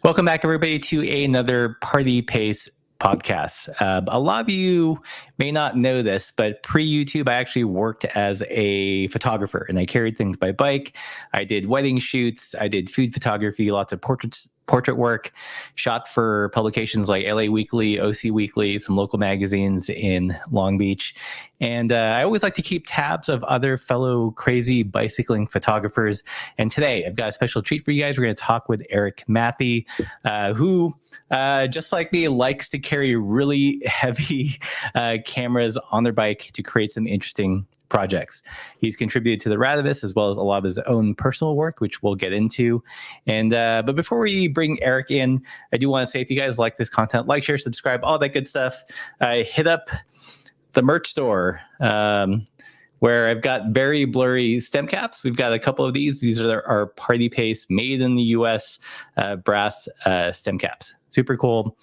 Welcome back, everybody, to another Party Pace podcast. A lot of you may not know this, but pre-YouTube, I actually worked as a photographer, and I carried things by bike. I did wedding shoots. I did food photography, lots of portrait work, shot for publications like LA Weekly, OC Weekly, some local magazines in Long Beach. And I always like to keep tabs of other fellow crazy bicycling photographers. And today I've got a special treat for you guys. We're going to talk with Erik Mathy, who, just like me, likes to carry really heavy cameras on their bike to create some interesting projects. He's contributed to the Radavus as well as a lot of his own personal work, which we'll get into. And but before we bring Erik in, I do want to say, if you guys like this content, like, share, subscribe, all that good stuff. Hit up the merch store, where I've got very blurry stem caps. We've got a couple of these. These are our Party Pace made in the US brass stem caps. Super cool.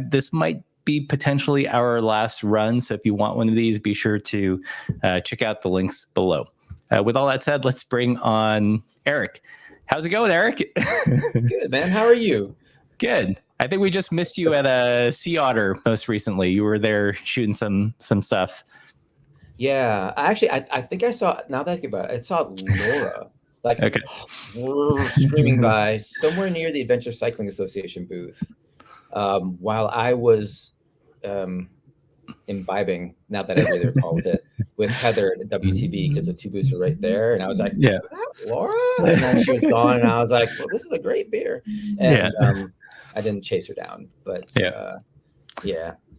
This might be potentially our last run. So if you want one of these, be sure to check out the links below. With all that said, let's bring on Erik. How's it going, Erik? Good, man. How are you? Good. I think we just missed you at a Sea Otter most recently. You were there shooting some stuff. Yeah, actually, I think I saw, now that I think about it, I saw Laura like Okay. screaming by somewhere near the Adventure Cycling Association booth while I was imbibing, not that I really recall with it, with Heather at WTB, because the two booths are right there. And I was like, Yeah. was that Laura? And then she was gone, and I was like, well, this is a great beer. And I didn't chase her down, but yeah.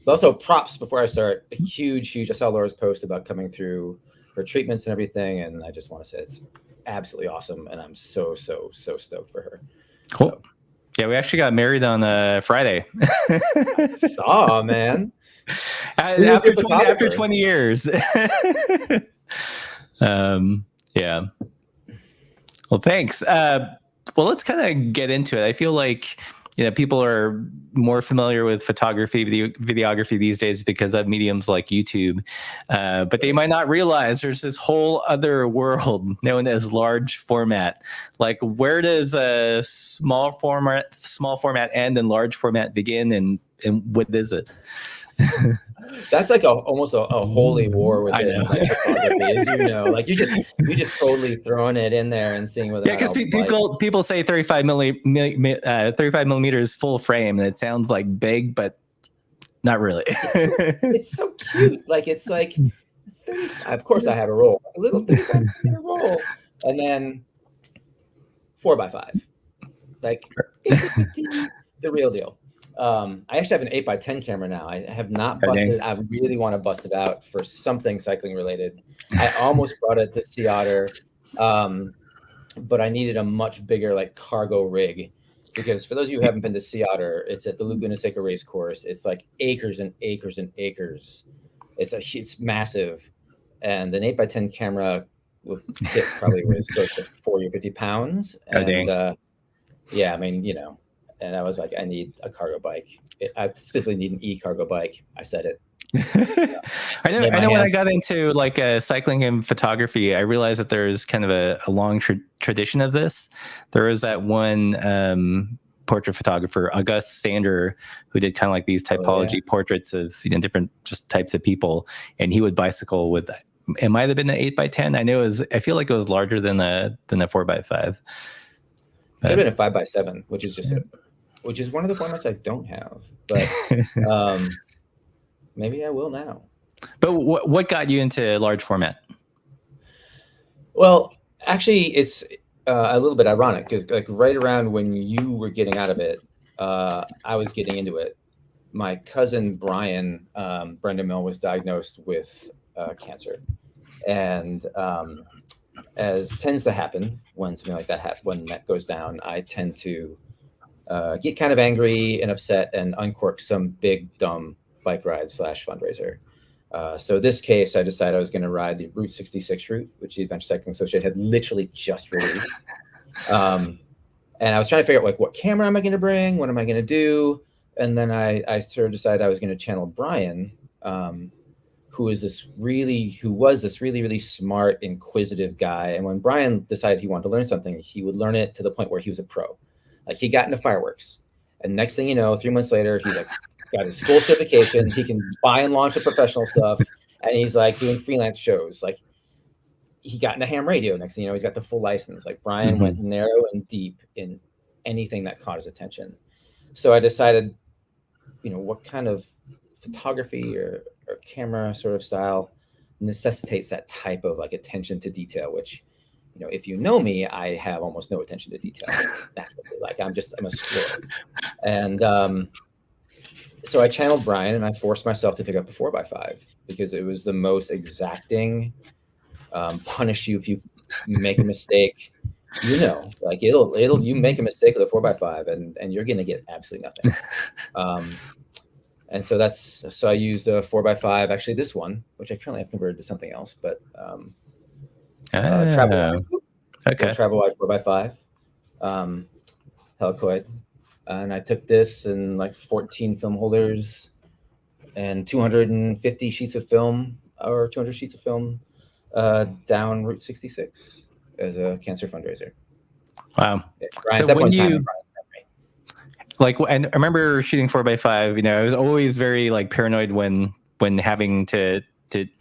But also, props before I start, a huge, I saw Laura's post about coming through her treatments and everything, and I just want to say it's absolutely awesome, and I'm so stoked for her. Cool. So. Yeah, we actually got married on Friday. I saw, man. After 20 years. Yeah. Well, thanks. Well, let's kind of get into it. I feel like, people are more familiar with photography, videography these days because of mediums like YouTube, but they might not realize there's this whole other world known as large format. Like, where does a small format end and large format begin, and what is it? That's like almost a holy war within like photography, as like you just totally throwing it in there and seeing whether because people say 35 millimeters full frame, and it sounds like big, but not really. It's so cute. Like, it's like 30, of course I have a roll, a little 35 millimeter roll, and then 4x5, like the real deal. I actually have an 8x10 camera now. I have not busted. I really want to bust it out for something cycling related. I almost brought it to Sea Otter, but I needed a much bigger like cargo rig, because for those of you who haven't been to Sea Otter, it's at the Laguna Seca race course. It's like acres and acres and acres. It's massive, and an 8x10 camera would hit probably close to 40 or 50 pounds. And yeah, I mean, and I was like, I need a cargo bike. I specifically need an e-cargo bike. I said it. I know. When I got into like cycling and photography, I realized that there's kind of a long tradition of this. There is that one portrait photographer, August Sander, who did kind of like these typology portraits of different just types of people, and he would bicycle with that. It might have been an 8x10. I feel like it was larger than a 4x5. It could have been a 5x7, which is one of the formats I don't have, but maybe I will now. But what got you into large format? Well, actually, it's a little bit ironic, because like right around when you were getting out of it, I was getting into it. My cousin Brian, Brendan Mill, was diagnosed with cancer, and as tends to happen when something like that when that goes down, I tend to get kind of angry and upset and uncork some big dumb bike ride / fundraiser. So this case, I decided I was going to ride the Route 66 route, which the Adventure Cycling Association had literally just released. And I was trying to figure out like, what camera am I going to bring? What am I going to do? And then I sort of decided I was going to channel Brian, who was this really smart, inquisitive guy. And when Brian decided he wanted to learn something, he would learn it to the point where he was a pro. Like, he got into fireworks. And next thing you know, 3 months later, he's like got his full certification. He can buy and launch the professional stuff, and he's like doing freelance shows. Like he got into ham radio. Next thing you know, he's got the full license. Like Brian went narrow and deep in anything that caught his attention. So I decided, what kind of photography or camera sort of style necessitates that type of like attention to detail, which, if you know me, I have almost no attention to detail. Like I'm a squirrel. And so I channeled Brian, and I forced myself to pick up a 4x5 because it was the most exacting, punish you if you make a mistake. Like it'll you make a mistake with a 4x5 and you're gonna get absolutely nothing. And so I used a 4x5, actually this one, which I currently have converted to something else, but travel wide 4x5, helicoid. And I took this in like 14 film holders and 250 sheets of film, or 200 sheets of film, down Route 66 as a cancer fundraiser. Wow. So when you and I remember shooting 4x5, I was always very like paranoid when having to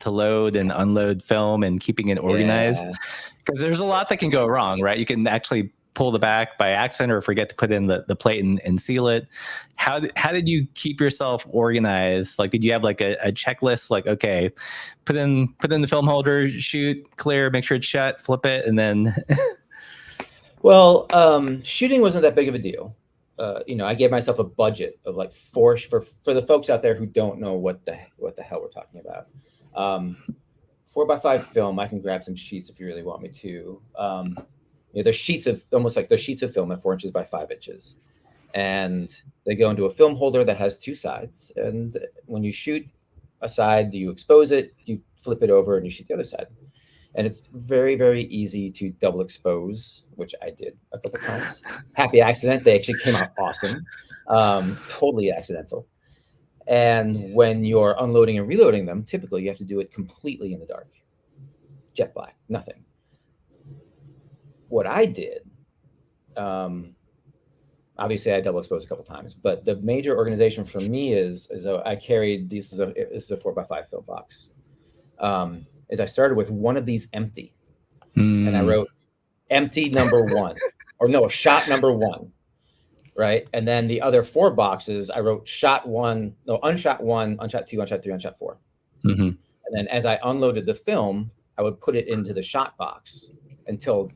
load and unload film and keeping it organized, because there's a lot that can go wrong, right? You can actually pull the back by accident or forget to put in the plate and seal it. How did you keep yourself organized? Like, did you have like a checklist? Like, okay, put in the film holder, shoot, clear, make sure it's shut, flip it, and then. Well, shooting wasn't that big of a deal. I gave myself a budget of like for the folks out there who don't know what the hell we're talking about. 4x5 film, I can grab some sheets if you really want me to. They're sheets of film at 4 inches by 5 inches, and they go into a film holder that has 2 sides. And when you shoot a side, you expose it, you flip it over, and you shoot the other side. And it's very, very easy to double expose, which I did a couple times. Happy accident. They actually came out awesome. Totally accidental. And when you're unloading and reloading them, typically you have to do it completely in the dark. Jet black, nothing. What I did, obviously I double exposed a couple times, but the major organization for me is I carried this is a 4x5 film box. Is I started with one of these empty, and I wrote empty number 1, or no, shot number 1, right? And then the other 4 boxes, I wrote unshot 1, unshot 2, unshot 3, unshot 4. And then as I unloaded the film, I would put it into the shot box until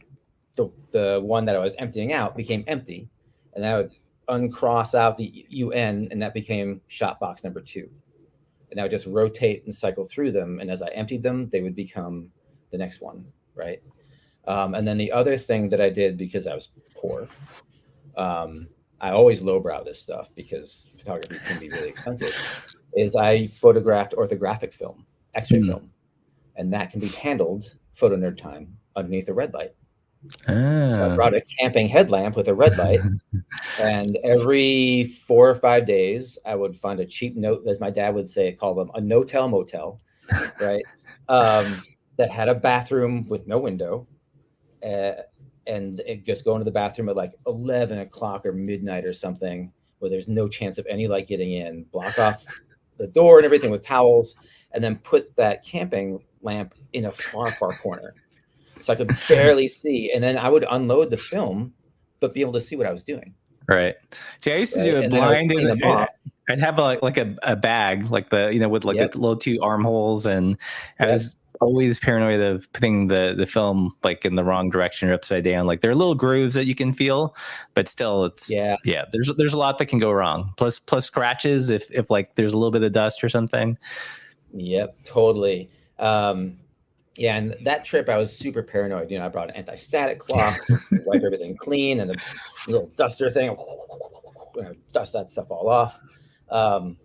the one that I was emptying out became empty, and I would uncross out the UN, and that became shot box number 2. And I would just rotate and cycle through them. And as I emptied them, they would become the next one, right? And then the other thing that I did, because I was poor, I always lowbrow this stuff because photography can be really expensive, is I photographed orthographic film, X-ray film. And that can be handled, photo nerd time, underneath a red light. So I brought a camping headlamp with a red light, and every 4 or 5 days, I would find a cheap note, as my dad would say, call them a no-tell motel, right? That had a bathroom with no window, and it just go into the bathroom at like 11 o'clock or midnight or something, where there's no chance of any light getting in, block off the door and everything with towels, and then put that camping lamp in a far, far corner. So I could barely see. And then I would unload the film, but be able to see what I was doing. Right. See, I used to do it blind. I'd have like a bag, like with like the little 2 armholes. And I was always paranoid of putting the film like in the wrong direction or upside down. Like there are little grooves that you can feel, but still it's, there's a lot that can go wrong. Plus scratches if like there's a little bit of dust or something. Yep, totally. And that trip, I was super paranoid. I brought an anti-static cloth to wipe everything clean, and a little duster thing, dust that stuff all off. The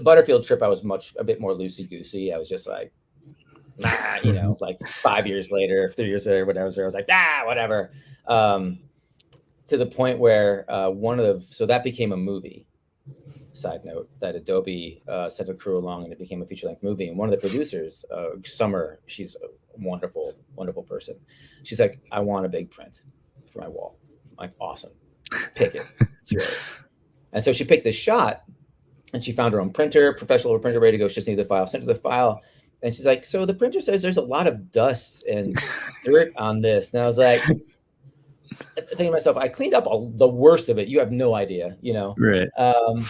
Butterfield trip, I was a bit more loosey-goosey. I was just like, like 5 years later, 3 years later, whatever. I was like, whatever. To the point where so that became a movie. Side note, that Adobe sent a crew along, and it became a feature-length movie. And one of the producers, Summer, she's a wonderful, wonderful person. She's like, I want a big print for my wall. I'm like, awesome. Pick it. It's yours. And so she picked this shot, and she found her own printer, professional printer, ready to go. She just needed the file, sent her the file. And she's like, so the printer says there's a lot of dust and dirt on this. And I was like, thinking to myself, I cleaned up the worst of it. You have no idea, you know? Right. And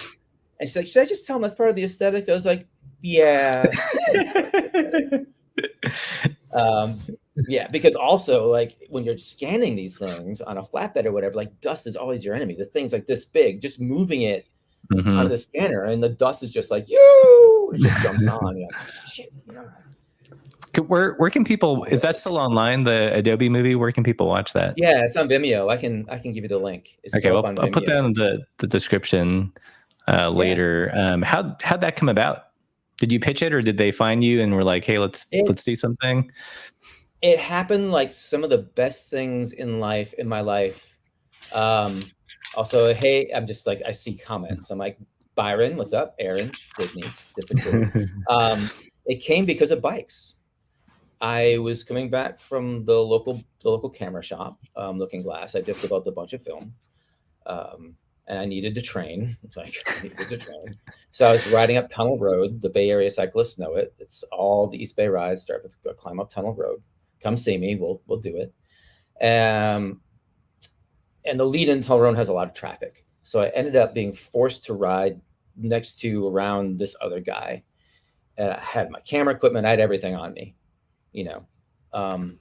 she's like, should I just tell them that's part of the aesthetic? I was like, yeah. Yeah, because also, like, when you're scanning these things on a flatbed or whatever, like, dust is always your enemy. The thing's like this big, just moving it out of the scanner, and the dust is just like, it just jumps on. You're like, shit, you know. Where can people? Is that still online? The Adobe movie. Where can people watch that? Yeah, it's on Vimeo. I can give you the link. It's okay, well, on I'll put that in the description later. How'd that come about? Did you pitch it, or did they find you and were like, "Hey, let's do something"? It happened like some of the best things in my life. Also, hey, I'm just like, I see comments. I'm like, Byron, what's up? Aaron, Whitney's different. It came because of bikes. I was coming back from the local camera shop, Looking Glass. I just developed a bunch of film, and I needed to train. So I was riding up Tunnel Road. The Bay Area cyclists know it. It's all the East Bay rides start with a climb up Tunnel Road. Come see me. We'll do it. And the lead in Tunnel Road has a lot of traffic. So I ended up being forced to ride next to around this other guy. And I had my camera equipment. I had everything on me, you know. And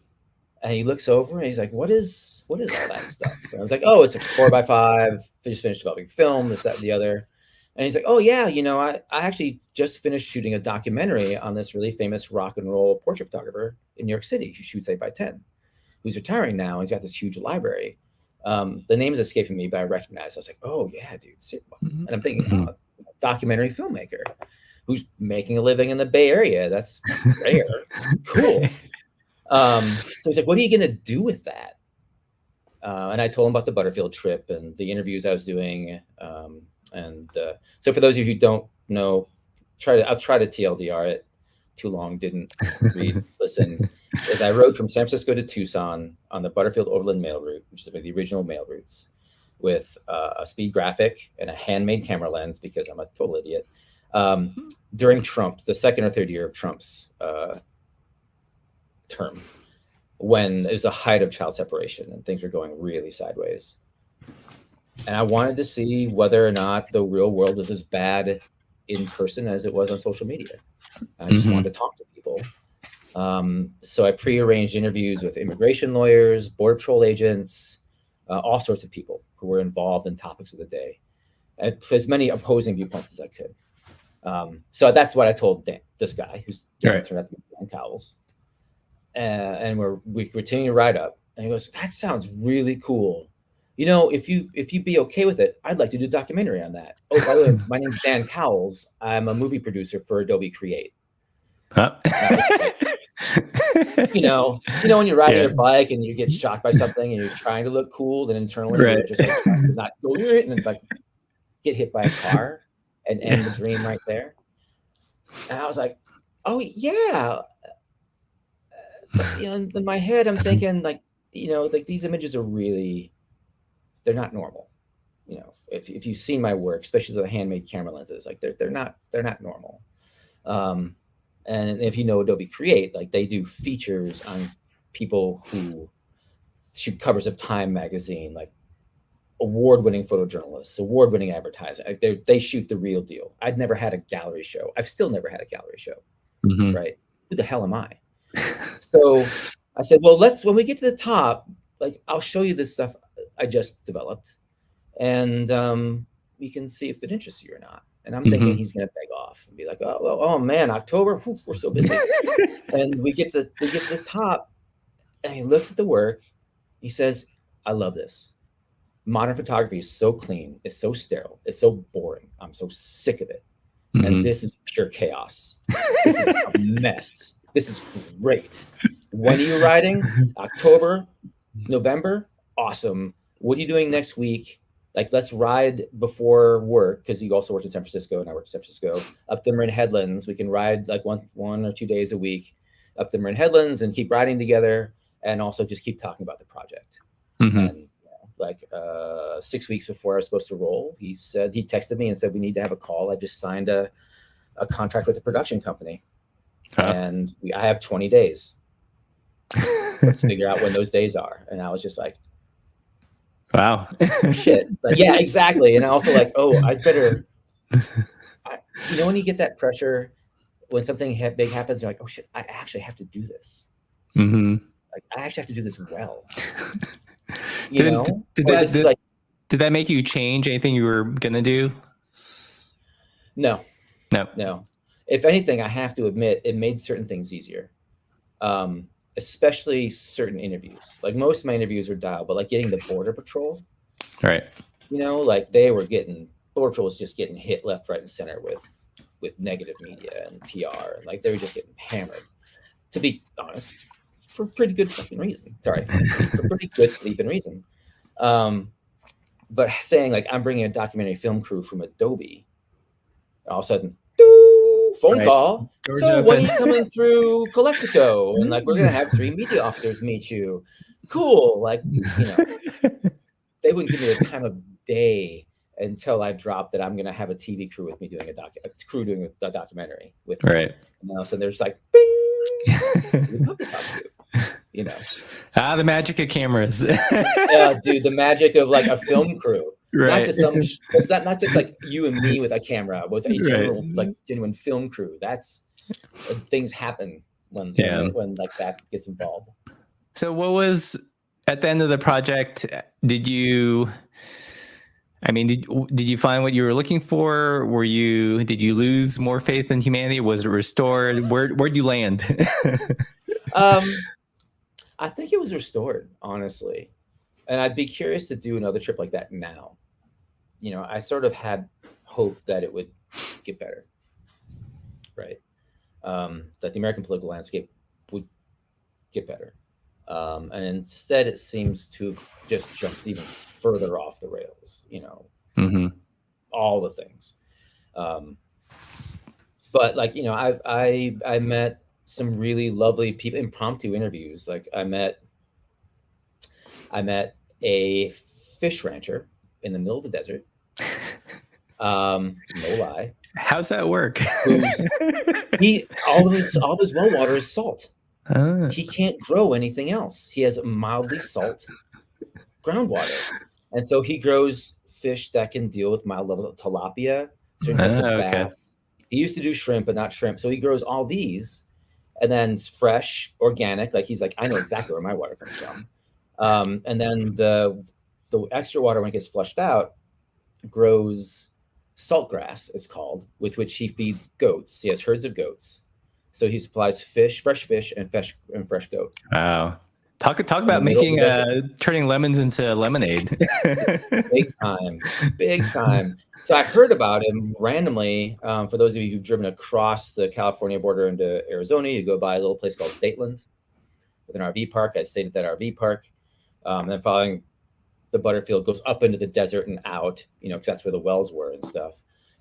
he looks over and he's like, what is all that stuff? And I was like, oh, it's a 4x5. Just finished developing film, this, that, and the other. And he's like, oh, yeah, you know, I actually just finished shooting a documentary on this really famous rock and roll portrait photographer in New York City who shoots 8x10, who's retiring now. And he's got this huge library. The name is escaping me, but I recognize. I was like, oh, yeah, dude. And I'm thinking, documentary filmmaker who's making a living in the Bay Area. That's rare. Cool. So he's like, what are you going to do with that? And I told him about the Butterfield trip and the interviews I was doing. So for those of you who don't know, I'll try to TLDR it. Too long, didn't read, listen. As I rode from San Francisco to Tucson on the Butterfield Overland Mail Route, which is the original mail routes, with a speed graphic and a handmade camera lens because I'm a total idiot. During Trump, the second or third year of Trump's term, when it was the height of child separation and things were going really sideways. And I wanted to see whether or not the real world was as bad in person as it was on social media. I just wanted to talk to people. So I pre-arranged interviews with immigration lawyers, Border Patrol agents, all sorts of people who were involved in topics of the day, and as many opposing viewpoints as I could. So that's what I told this guy, who's turned out to be Dan Cowles. And we continue to ride up, and he goes, that sounds really cool. You know, if you'd be okay with it, I'd like to do a documentary on that. Oh, by the way, my name's Dan Cowles. I'm a movie producer for Adobe Create. Huh? you know, when you're riding your bike and you get shocked by something and you're trying to look cool, then internally you're just like not doing it, and like get hit by a car and end the dream right there. And I was like, oh yeah. In my head, I'm thinking like these images are really, they're not normal. You know, if you've seen my work, especially the handmade camera lenses, like they're not normal. And if you know Adobe Create, like they do features on people who shoot covers of Time magazine, like award-winning photojournalists, award-winning advertising. Like they shoot the real deal. I'd never had a gallery show. I've still never had a gallery show. Right? Who the hell am I? So I said, well, when we get to the top, like I'll show you this stuff I just developed, and we can see if it interests you or not. And I'm thinking he's going to beg off and be like, oh man, October, whew, we're so busy. And we get to the top, and he looks at the work. He says, I love this. Modern photography is so clean. It's so sterile. It's so boring. I'm so sick of it. And this is pure chaos. This is a mess. This is great. When are you riding? October, November? Awesome. What are you doing next week? Like, let's ride before work, because you also worked in San Francisco and I worked in San Francisco, up the Marin Headlands. We can ride like one or 2 days a week up the Marin Headlands and keep riding together, and also just keep talking about the project. And like 6 weeks before I was supposed to roll, he texted me and said, we need to have a call. I just signed a contract with a production company, and I have 20 days. Let's figure out when those days are. And I was just like, wow. Shit. Like, yeah, exactly. And I also like, oh, I'd better, when you get that pressure, when something big happens, you're like, oh shit, I actually have to do this. Mm-hmm. Like, I actually have to do this well. Did that make you change anything you were going to do? No. If anything, I have to admit, it made certain things easier. Especially certain interviews. Like, most of my interviews were dialed, but like getting the Border Patrol, right? Like Border Patrol was just getting hit left, right, and center with negative media and PR, and like they were just getting hammered. To be honest, for pretty good fucking reason. Sorry, for pretty good sleeping reason. But saying like I'm bringing a documentary film crew from Adobe, all of a sudden, phone call. Doors so open. When are you coming through Calexico? And like, we're going to have 3 media officers meet you. Cool. Like, they wouldn't give me the time of day until I dropped that I'm going to have a TV crew with me doing a documentary with me. Right. And all of a sudden they're just like, bing. We'd love to talk to you. The magic of cameras. Yeah, dude, the magic of like a film crew. Right. Not just it's not just like you and me with a camera, with a general like genuine film crew. That's things happen when like that gets involved. So what was at the end of the project? Did you find what you were looking for? Did you lose more faith in humanity? Was it restored? Where'd you land? I think it was restored, honestly. And I'd be curious to do another trip like that now. I sort of had hope that it would get better, right? That the American political landscape would get better. And instead, it seems to have just jumped even further off the rails, mm-hmm. all the things. But like, I met some really lovely people, impromptu interviews. Like I met a fish rancher in the middle of the desert. No lie. How's that work? All his well water is salt. He can't grow anything else. He has mildly salt groundwater, and so he grows fish that can deal with mild levels of tilapia, certain types of bass. He used to do shrimp, but not shrimp. So he grows all these, and then fresh, organic. Like he's like, I know exactly where my water comes from. And then the extra water, when it gets flushed out, grows saltgrass, it's called, with which he feeds goats. He has herds of goats, so he supplies fresh fish, and fresh goat. Wow! Talk about making turning lemons into lemonade. Big time. So I heard about him randomly. For those of you who've driven across the California border into Arizona, you go by a little place called Stateland with an RV park. I stayed at that RV park. And then following the Butterfield goes up into the desert and out, because that's where the wells were and stuff.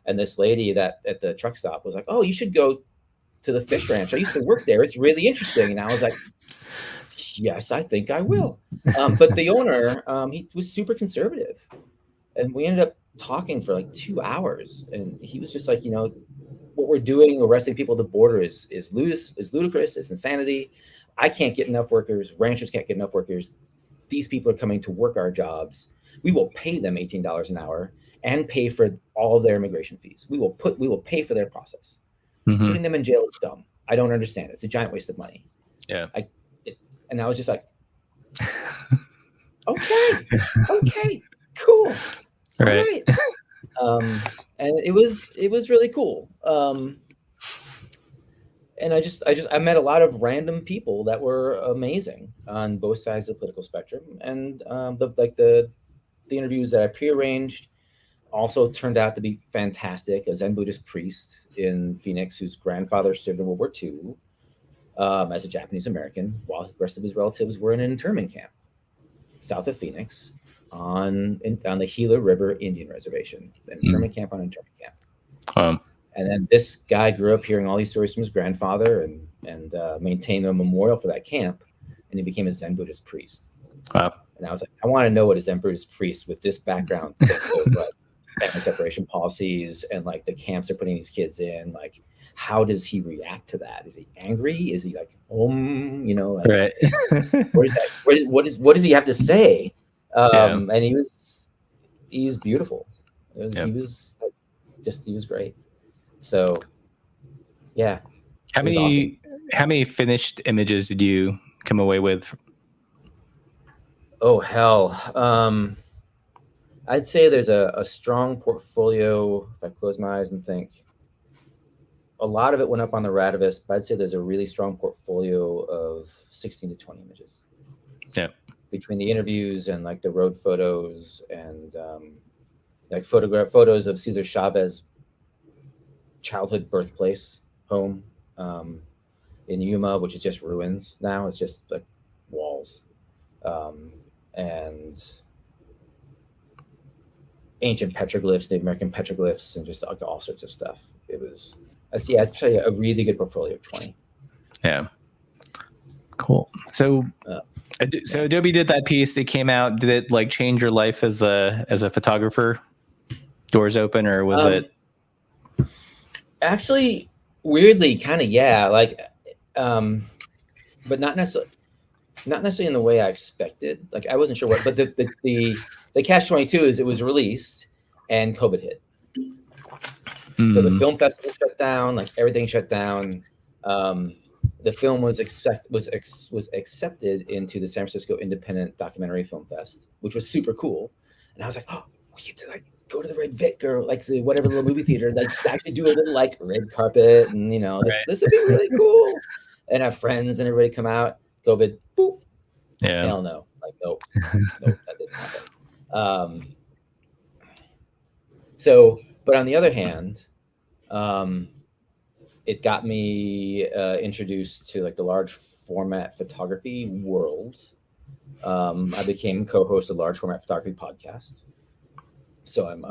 And this lady that at the truck stop was like, oh, you should go to the fish ranch. I used to work there. It's really interesting. And I was like, yes, I think I will. But the owner, he was super conservative. And we ended up talking for like 2 hours. And he was just like, what we're doing, arresting people at the border is ludicrous. It's insanity. I can't get enough workers. Ranchers can't get enough workers. These people are coming to work our jobs. We will pay them $18 an hour and pay for all of their immigration fees. We will pay for their process. Mm-hmm. Putting them in jail is dumb. I don't understand. It's a giant waste of money. Yeah. And I was just like, okay, cool. Right. And it was really cool. And I met a lot of random people that were amazing on both sides of the political spectrum. And the interviews that I prearranged also turned out to be fantastic. A Zen Buddhist priest in Phoenix whose grandfather served in World War II as a Japanese American, while the rest of his relatives were in an internment camp south of Phoenix on the Gila River Indian Reservation, an internment camp on internment camp. And then this guy grew up hearing all these stories from his grandfather and maintained a memorial for that camp, and he became a Zen Buddhist priest. Wow. And I was like, I want to know what his emperor's priest with this background thinks of like family separation policies and like the camps they're putting these kids in. Like, how does he react to that? Is he angry? Is he like, you know, like, Right. where's that? What does he have to say? Yeah. And he was beautiful. Yep. He was great. So yeah. How many finished images did you come away with? Oh hell. I'd say there's a strong portfolio. If I close my eyes and think, a lot of it went up on the Radivist, but I'd say there's a really strong portfolio of 16 to 20 images. Yeah. Between the interviews and like the road photos and like photos of Cesar Chavez childhood birthplace home in Yuma, which is just ruins now. It's just like walls. And ancient petroglyphs, Native American petroglyphs, and just like all sorts of stuff. I'd say a really good portfolio of 20. Yeah. Cool. So Adobe did that piece. It came out. Did it like change your life as a photographer? Doors open, or was it? Actually, weirdly, kind of, yeah. Like, but not necessarily in the way I expected. Like, I wasn't sure what, but the catch-22 is it was released and COVID hit. So the film festival shut down, like everything shut down. The film was accepted into the San Francisco Independent Documentary Film Fest, which was super cool. And I was like, oh, we get to like go to the Red Vic or like whatever little movie theater, like actually do a little like red carpet, and you know, this would be really cool. And have friends and everybody come out. COVID, boop. Yeah. Hell no. Like, nope, that didn't happen. But on the other hand, it got me introduced to like the large format photography world. I became co-host of Large Format Photography podcast. So I'm,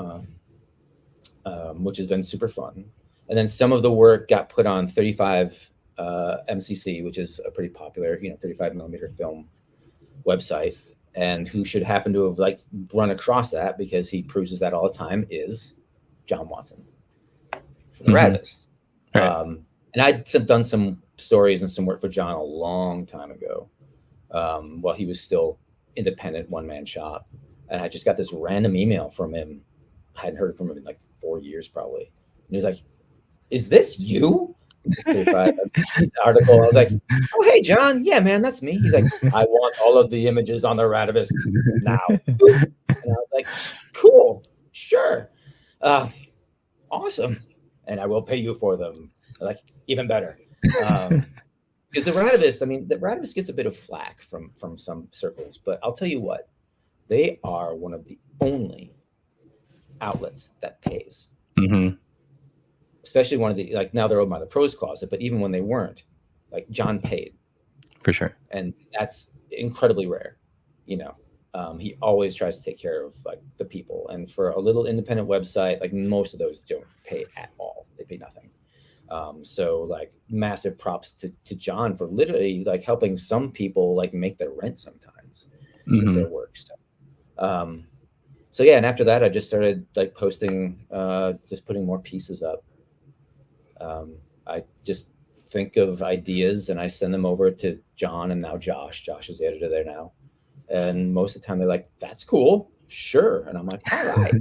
which has been super fun. And then some of the work got put on 35 MCC, which is a pretty popular, 35 millimeter film website. And who should happen to have like run across that, because he proves that all the time, is John Watson from the Radivist. Right. And I'd done some stories and some work for John a long time ago, while he was still independent one-man shop. And I just got this random email from him. I hadn't heard from him in like 4 years probably. And he was like, is this you? Article. I was like, oh, hey, John. Yeah, man, that's me. He's like, I want all of the images on the Radivist now. And I was like, cool, sure. Awesome. And I will pay you for them. Like, even better. Because the Radivist gets a bit of flack from some circles, but I'll tell you what, they are one of the only outlets that pays. Mm-hmm. Especially one of the, like, now they're owned by the pros closet, but even when they weren't, like, John paid. For sure. And that's incredibly rare. He always tries to take care of like the people. And for a little independent website, like most of those don't pay at all. They pay nothing. So like massive props to John for literally like helping some people like make their rent sometimes with their work. So yeah, and after that I just started like posting, just putting more pieces up. I just think of ideas and I send them over to John, and now Josh is the editor there now. And most of the time they're like, that's cool. Sure. And I'm like, all right.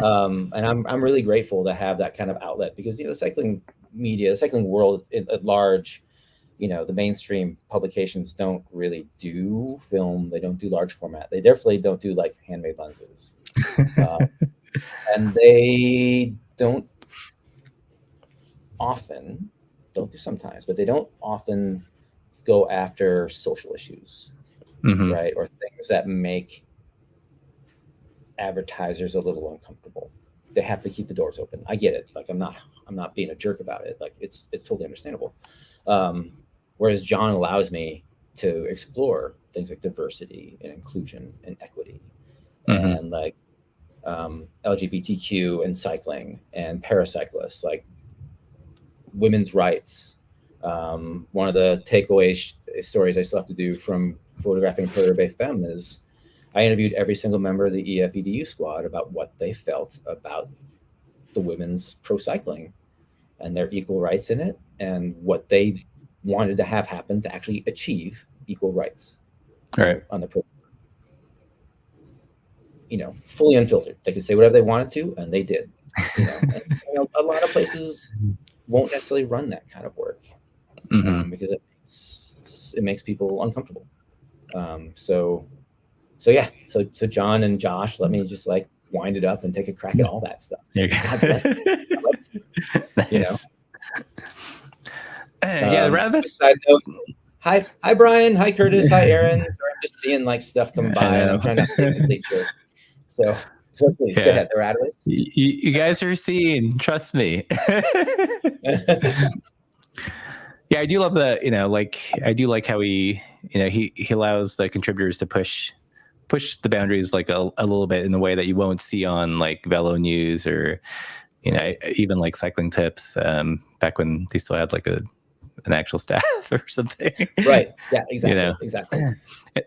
And I'm really grateful to have that kind of outlet, because, cycling media, the cycling world at large, the mainstream publications don't really do film. They don't do large format. They definitely don't do like handmade lenses. And they don't do sometimes, but they don't often go after social issues, right? Or things that make advertisers a little uncomfortable. They have to keep the doors open. I get it. Like, I'm not being a jerk about it. Like, it's totally understandable. Whereas John allows me to explore things like diversity and inclusion and equity, and like LGBTQ and cycling and paracyclists, like women's rights. One of the takeaway stories I still have to do from photographing Photo Bay Femme is I interviewed every single member of the EFEDU squad about what they felt about the women's pro cycling and their equal rights in it, and what they wanted to have happen to actually achieve equal rights on the pro. Fully unfiltered. They could say whatever they wanted to, and they did. And, a lot of places won't necessarily run that kind of work because it makes people uncomfortable. So John and Josh let me just like wind it up and take a crack at all that stuff. God bless Nice. Yeah, rather side note. Hi Brian. Hi Curtis. Hi Aaron. Sorry, I'm just seeing like stuff come by, and I'm trying not to be a complete jerk. So please go ahead. They're out of it. You guys are seen. Trust me. Yeah, I do love the I do like how he allows the contributors to push the boundaries like a little bit in a way that you won't see on like Velo News or even like Cycling Tips back when they still had like an actual staff or something. Right. Yeah, exactly. Exactly.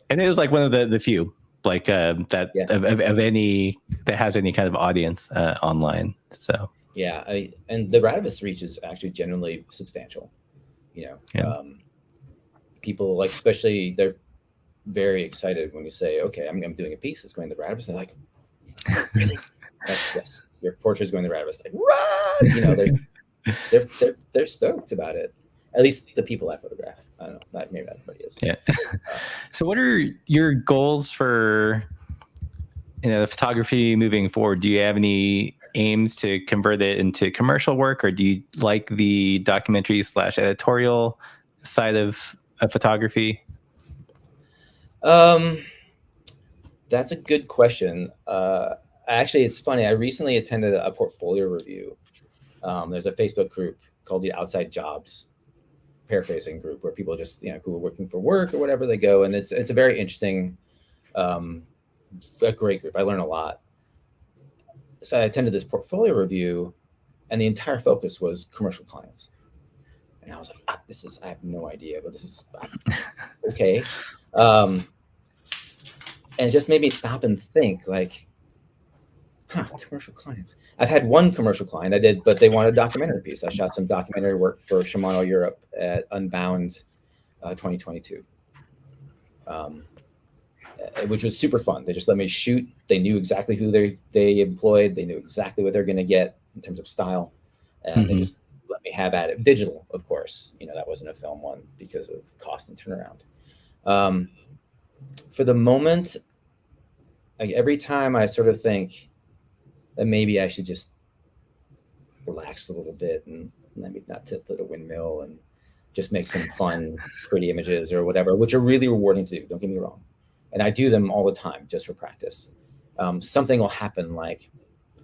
And it was like one of the few like that of any that has any kind of audience online. So yeah, and the Radivist reach is actually generally substantial. People like, especially they're very excited when you say, okay, I'm doing a piece that's going to the Radivist. They're like, really? Yes, your portrait is going to the Radivist. Like, run! They're stoked about it. At least the people I photograph. I don't know. Maybe not everybody is. Yeah. So what are your goals for the photography moving forward? Do you have any aims to convert it into commercial work, or do you like the documentary / editorial side of photography? That's a good question. Actually, it's funny. I recently attended a portfolio review. There's a Facebook group called the Outside Jobs paraphrasing group where people just who are working for work or whatever, they go, and it's a very interesting, a great group. I learn a lot. So I attended this portfolio review, and the entire focus was commercial clients. And I was like, I have no idea, but this is okay. And it just made me stop and think, like, commercial clients. I've had one commercial client I did, but they wanted a documentary piece. I shot some documentary work for Shimano Europe at Unbound 2022. Which was super fun. They just let me shoot. They knew exactly who they employed. They knew exactly what they're going to get in terms of style. And they just let me have at it. Digital, of course. That wasn't a film one because of cost and turnaround. For the moment, like every time I sort of think that maybe I should just relax a little bit and maybe not tilt at a windmill and just make some fun, pretty images or whatever, which are really rewarding to do. Don't get me wrong. And I do them all the time just for practice. Something will happen like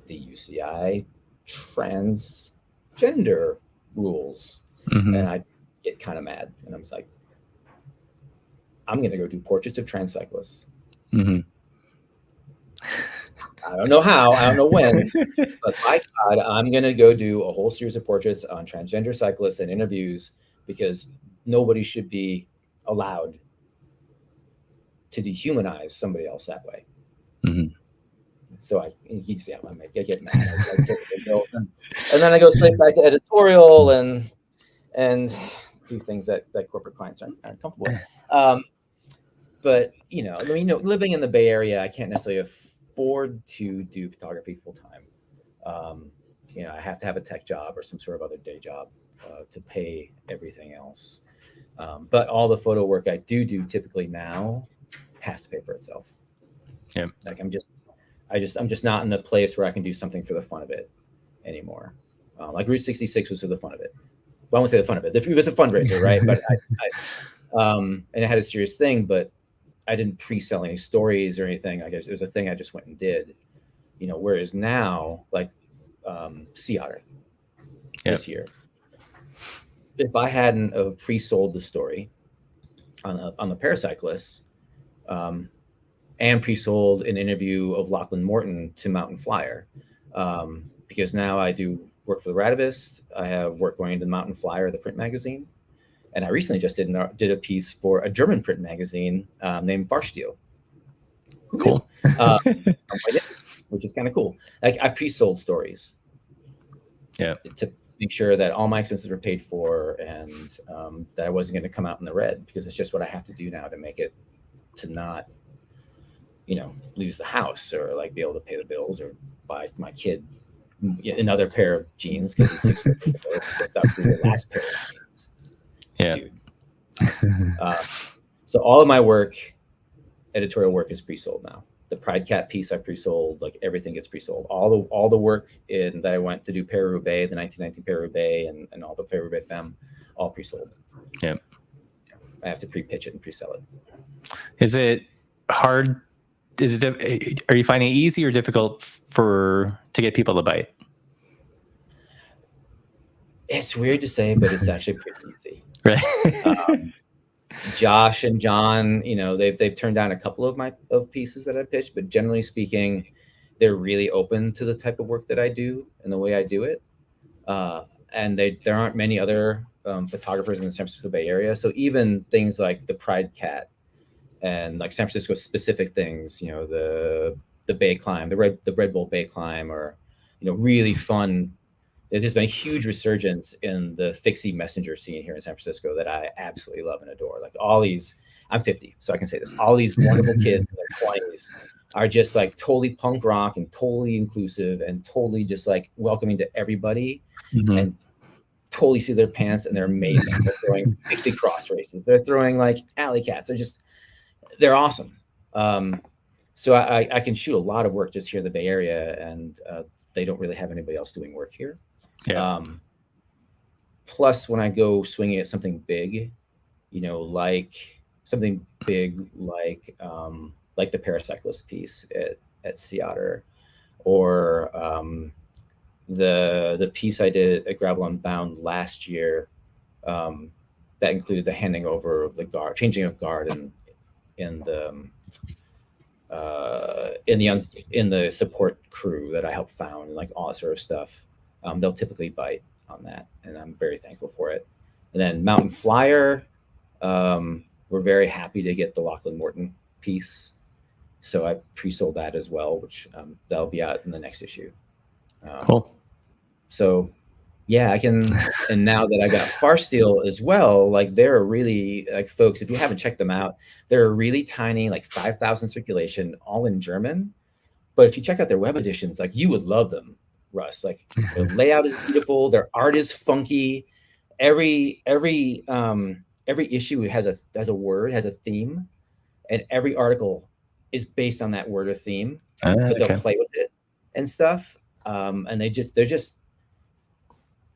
the UCI transgender rules. And I get kind of mad. And I'm just like, I'm going to go do portraits of trans cyclists. I don't know how, I don't know when, but by God, I'm going to go do a whole series of portraits on transgender cyclists and interviews, because nobody should be allowed to dehumanize somebody else that way. So I get mad. And then I go straight back to editorial and do things that corporate clients aren't comfortable with. But living in the Bay Area, I can't necessarily afford to do photography full time. I have to have a tech job or some sort of other day job to pay everything else. But all the photo work I do typically now has to pay for itself. Yeah. Like I'm just not in the place where I can do something for the fun of it anymore. Like Route 66 was for the fun of it. Well, I won't say the fun of it. It was a fundraiser, right? But and it had a serious thing, but I didn't pre-sell any stories or anything. I guess it was a thing I just went and did. Whereas now, like Sea Otter this year, if I hadn't have pre-sold the story on the paracyclists, and pre-sold an interview of Lachlan Morton to Mountain Flyer, because now I do work for the Radivist. I have work going into the Mountain Flyer, the print magazine, And I recently just did a piece for a German print magazine named Varsteel. Cool. Which is kind of cool. Like I pre-sold stories. Yeah. To make sure that all my expenses were paid for, and that I wasn't going to come out in the red, because it's just what I have to do now to make it, to not, lose the house, or like be able to pay the bills, or buy my kid another pair of jeans because he's 6'4", that's the last pair of jeans. Yeah. Dude. So all of my work, editorial work, is pre-sold now. The Pride Cat piece I pre-sold, like everything gets pre-sold. All the work that I went to do Paris-Roubaix, the 1919 Paris-Roubaix, and all the Paris-Roubaix Femme, all pre-sold. Yeah. I have to pre-pitch it and pre-sell it. Is it hard? Are you finding it easy or difficult to get people to bite? It's weird to say, but it's actually pretty easy. Right. Josh and John, they've turned down a couple of pieces that I pitched, but generally speaking, they're really open to the type of work that I do and the way I do it. And there aren't many other photographers in the San Francisco Bay Area. So even things like the Pride Cat and like San Francisco specific things, the Bay Climb, the Red Bull Bay Climb, or, really fun. There's been a huge resurgence in the fixie messenger scene here in San Francisco that I absolutely love and adore. Like all these, I'm 50, so I can say this, all these wonderful kids in their 20s are just like totally punk rock and totally inclusive and totally just like welcoming to everybody, and totally see their pants, and they're amazing. They're throwing fixie cross races. They're throwing like alley cats. They're awesome. So I can shoot a lot of work just here in the Bay Area, and they don't really have anybody else doing work here. Yeah. Plus, when I go swinging at something big, like something big like the paracyclist piece at Sea Otter, or the piece I did at Gravel Unbound last year, that included the handing over of the guard, changing of guard, in the support crew that I helped found, like all that sort of stuff. They'll typically bite on that, and I'm very thankful for it. And then Mountain Flyer, we're very happy to get the Lachlan Morton piece, so I pre-sold that as well, which that'll be out in the next issue. Cool. So yeah, I can. And now that I got Varsteel as well, like they're really, like, folks, if you haven't checked them out, they're really tiny, like 5,000 circulation, all in German. But if you check out their web editions, like you would love them, Russ. Like their layout is beautiful, their art is funky. Every issue has a word, has a theme, and every article is based on that word or theme. But they'll play with it and stuff. And they're just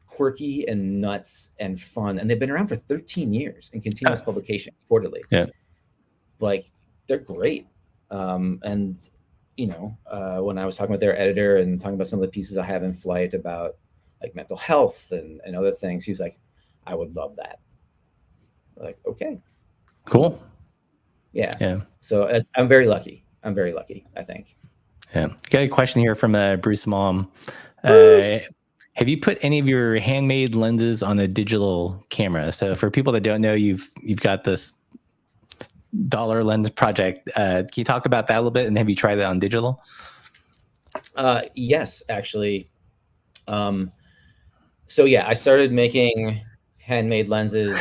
quirky and nuts and fun, and they've been around for 13 years in continuous publication quarterly. Yeah, like they're great. And when I was talking with their editor and talking about some of the pieces I have in flight about like mental health and other things, he's like, I would love that. Like, okay, cool. Yeah. So I'm very lucky, I think. Yeah. Got a question here from Bruce Mom. Bruce. Have you put any of your handmade lenses on a digital camera? So for people that don't know, you've got this dollar lens project. Can you talk about that a little bit? And have you tried that on digital? Yes, actually. So yeah, I started making handmade lenses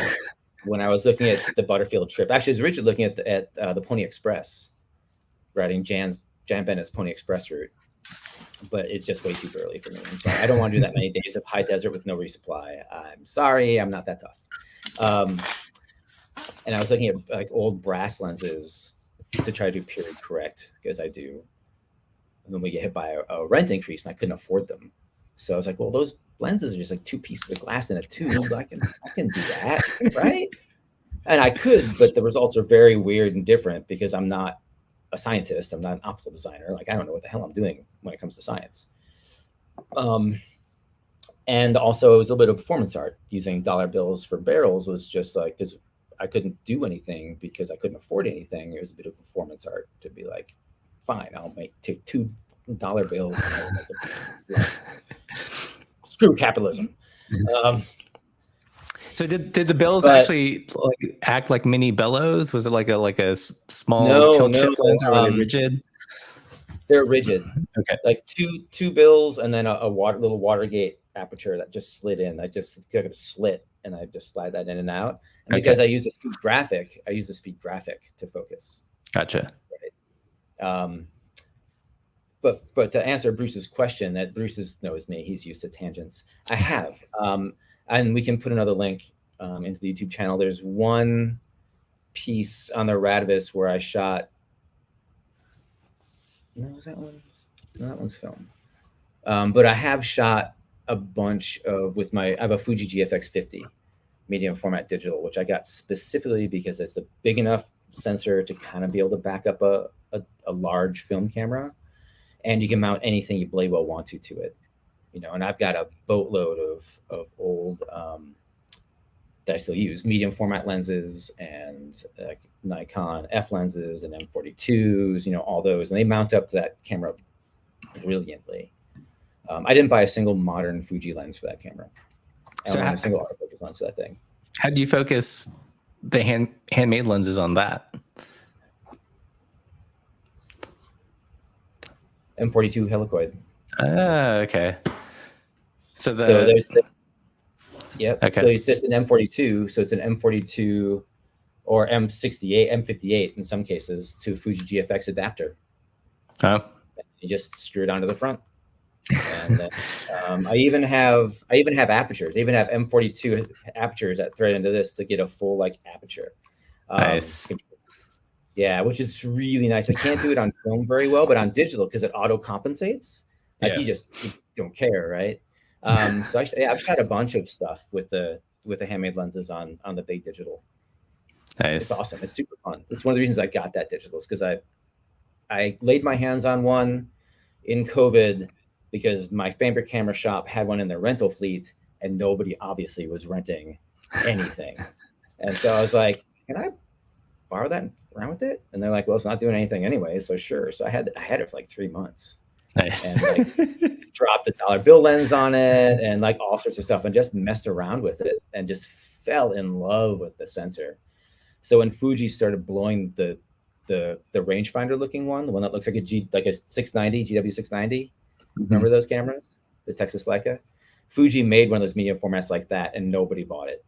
when I was looking at the Butterfield trip. Actually, I was originally looking at the Pony Express, riding Jan Bennett's Pony Express route. But it's just way too early for me. And so I don't want to do that many days of high desert with no resupply. I'm sorry, I'm not that tough. And I was looking at like old brass lenses to try to do period correct, because I do. And then we get hit by a rent increase, and I couldn't afford them. So I was like, well, those lenses are just like two pieces of glass in a tube. I can do that, right? And I could, but the results are very weird and different because I'm not a scientist. I'm not an optical designer. Like, I don't know what the hell I'm doing when it comes to science. And also it was a little bit of performance art. Using dollar bills for barrels was just like, because I couldn't do anything because I couldn't afford anything. It was a bit of performance art to be like, fine, I'll take $2 bills. Screw capitalism. So did the bills But actually like act like mini bellows? Was it like a small no, tilt no, shift lens, or were they rigid? they're rigid. Okay. Like two bills and then a little Watergate aperture that just slid in. I just got a slit and I just slide that in and out. And because I use a speed graphic, to focus. Gotcha. Right? But to answer Bruce's question, that Bruce knows me, he's used to tangents. I have, and we can put another link into the YouTube channel. There's one piece on the Radavis where I shot. No, was that one? No, that one's film. But I have shot a bunch with I have a Fuji GFX 50 medium format digital, which I got specifically because it's a big enough sensor to kind of be able to back up a large film camera. And you can mount anything you blade well want to it, and I've got a boatload of old that I still use, medium format lenses and Nikon F lenses and M42s, all those, and they mount up to that camera brilliantly. I didn't buy a single modern Fuji lens for that camera. I don't have a single autofocus lens for that thing. How do you focus the handmade lenses on that? M42 helicoid. Okay. So there's yep. Okay. So it's just an M42. So it's an M42 or M68, M58 in some cases to Fuji GFX adapter. Oh. You just screw it onto the front. And then, I even have apertures. I even have M42 apertures that thread into this to get a full aperture. Nice. Yeah, which is really nice. I can't do it on film very well, but on digital, because it auto compensates, you don't care, right? So I've shot a bunch of stuff with the handmade lenses on the big digital. Nice. It's awesome. It's super fun. It's one of the reasons I got that digital, is because I laid my hands on one in COVID because my favorite camera shop had one in their rental fleet, and nobody obviously was renting anything. And so I was like, can I borrow that and run with it? And they're like, well, it's not doing anything anyway, so sure. So I had it for 3 months. Nice. And dropped a dollar bill lens on it and all sorts of stuff, and just messed around with it and just fell in love with the sensor. So when Fuji started blowing the rangefinder looking one, the one that looks like a 690 GW690, remember those cameras, the Texas Leica? Fuji made one of those medium formats like that, and nobody bought it.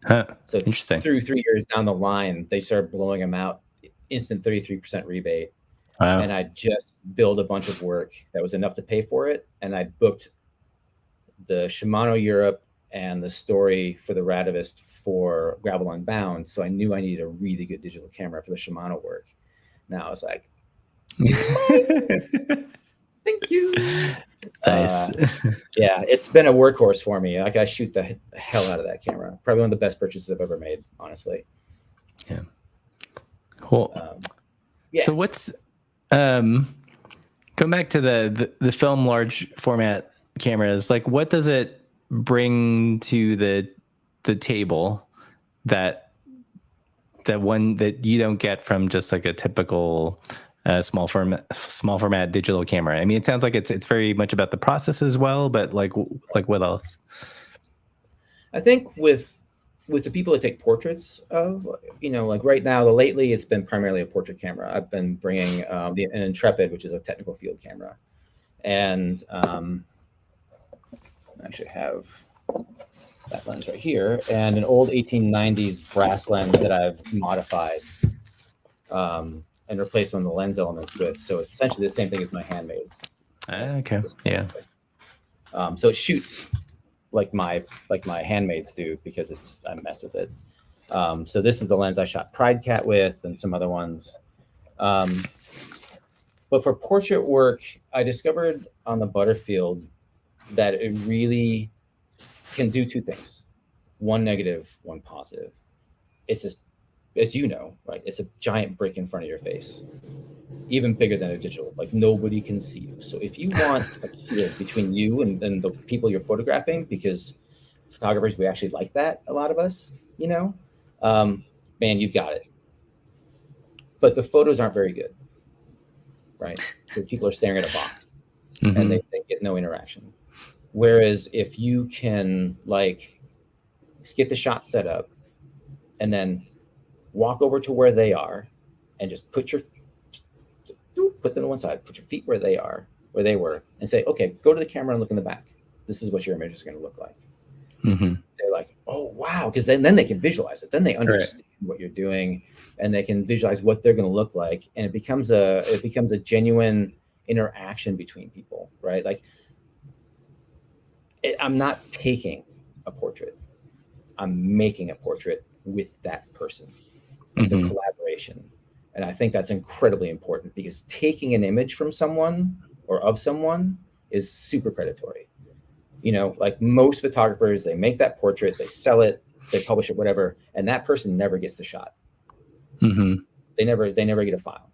Huh. So interesting. Through 3 years down the line, they started blowing them out, instant 33% rebate. Wow. And I just billed a bunch of work that was enough to pay for it. And I booked the Shimano Europe and the story for the Radavis for Gravel Unbound. So I knew I needed a really good digital camera for the Shimano work. Now I was like, thank you. Nice. Yeah, it's been a workhorse for me. I shoot the hell out of that camera. Probably one of the best purchases I've ever made, honestly. Yeah. Cool. Yeah. So what's going back to the film large format cameras, what does it bring to the table that one that you don't get from just a typical small format digital camera? I mean, it sounds like it's very much about the process as well, but what else? I think with the people that take portraits of, right now, lately it's been primarily a portrait camera. I've been bringing an Intrepid, which is a technical field camera, and I actually have that lens right here, and an old 1890s brass lens that I've modified and replaced one of the lens elements with. So it's essentially the same thing as my Handmades. Okay. Yeah. So it shoots like my Handmades do, because I messed with it. So this is the lens I shot Pride Cat with, and some other ones. But for portrait work, I discovered on the Butterfield that it really can do two things: one negative, one positive. It's just, as you know, right? It's a giant brick in front of your face, even bigger than a digital. Nobody can see you. So if you want a shield between you and the people you're photographing, because photographers, we actually like that, a lot of us, man, you've got it. But the photos aren't very good, right? Because people are staring at a box, mm-hmm. and they get no interaction. Whereas if you can get the shot set up, and then walk over to where they are, and just put them to one side, put your feet where they were, and say, okay, go to the camera and look in the back. This is what your image is going to look like. Mm-hmm. They're like, oh, wow. Because then they can visualize it. Then they understand what you're doing, and they can visualize what they're going to look like. And it becomes a genuine interaction between people, right? Like, I'm not taking a portrait. I'm making a portrait with that person. It's a collaboration. And I think that's incredibly important, because taking an image from someone or of someone is super predatory. You know, like most photographers, they make that portrait, they sell it, they publish it, whatever, and that person never gets the shot. Mm-hmm. They never get a file.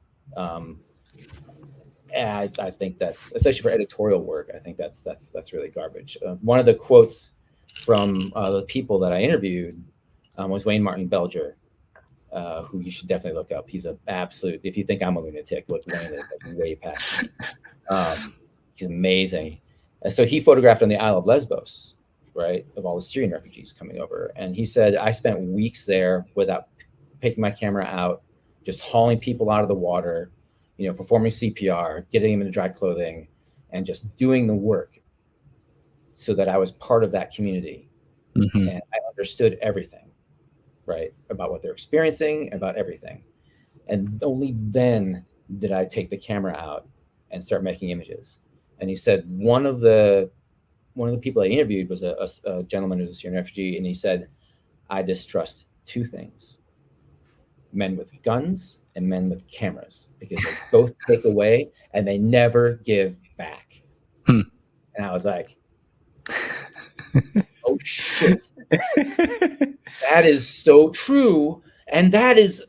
And I think that's, especially for editorial work, I think that's really garbage. One of the quotes from the people that I interviewed was Wayne Martin Belger, who you should definitely look up. He's an absolute, if you think I'm a lunatic, look, Wayne is like way past me. He's amazing. So he photographed on the Isle of Lesbos, right, of all the Syrian refugees coming over. And he said, I spent weeks there without taking my camera out, just hauling people out of the water, you know, performing CPR, getting them into dry clothing, and just doing the work so that I was part of that community. Mm-hmm. And I understood everything, right, about what they're experiencing, about everything. And only then did I take the camera out and start making images. And he said one of the people I interviewed was a gentleman who's a Syrian refugee, and he said, I distrust two things: men with guns and men with cameras, because they both take away and they never give back. And I was like, oh shit, that is so true. And that's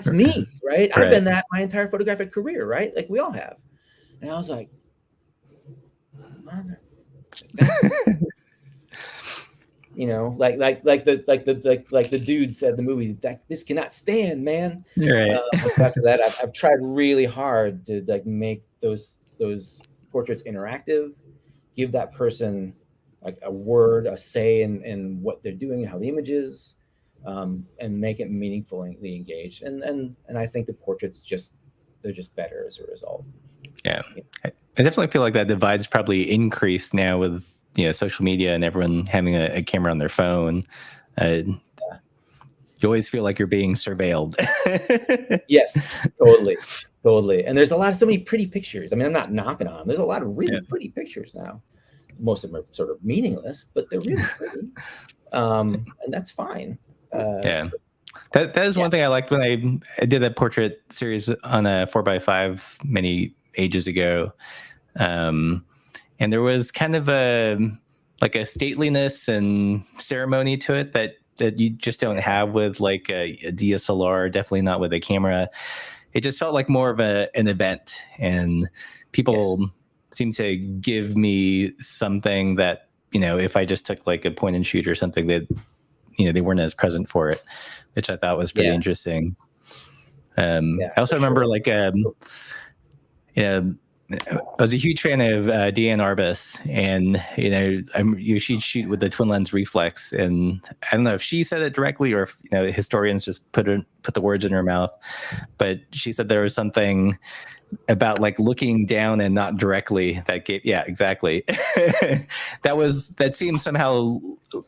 me, right? I've been that my entire photographic career, right? Like we all have. And I was like, mother, you know, like the dude said in the movie, that this cannot stand, man. Right. After that, I've tried really hard to like make those portraits interactive, give that person like a word, a say in what they're doing and how the image is, and make it meaningfully engaged. And I think the portraits they're just better as a result. Yeah. I definitely feel like that divide's probably increased now with, you know, social media and everyone having a camera on their phone. You always feel like you're being surveilled. Yes, totally. And there's so many pretty pictures. I mean, I'm not knocking on them. There's a lot of really pretty pictures now. Most of them are sort of meaningless, but they're really pretty. And that's fine. Yeah. That is one thing I liked when I did a portrait series on a 4x5 many ages ago. And there was kind of a stateliness and ceremony to it that you just don't have with like a DSLR, definitely not with a camera. It just felt like more of an event, and people seem to give me something that, you know, if I just took like a point and shoot or something, that, you know, they weren't as present for it, which I thought was pretty interesting. I also remember I was a huge fan of Deanne Arbus, and, you know, she'd shoot with the twin lens reflex, and I don't know if she said it directly or if, you know, historians just put the words in her mouth, but she said there was something about like looking down and not directly that gave, exactly. that seemed somehow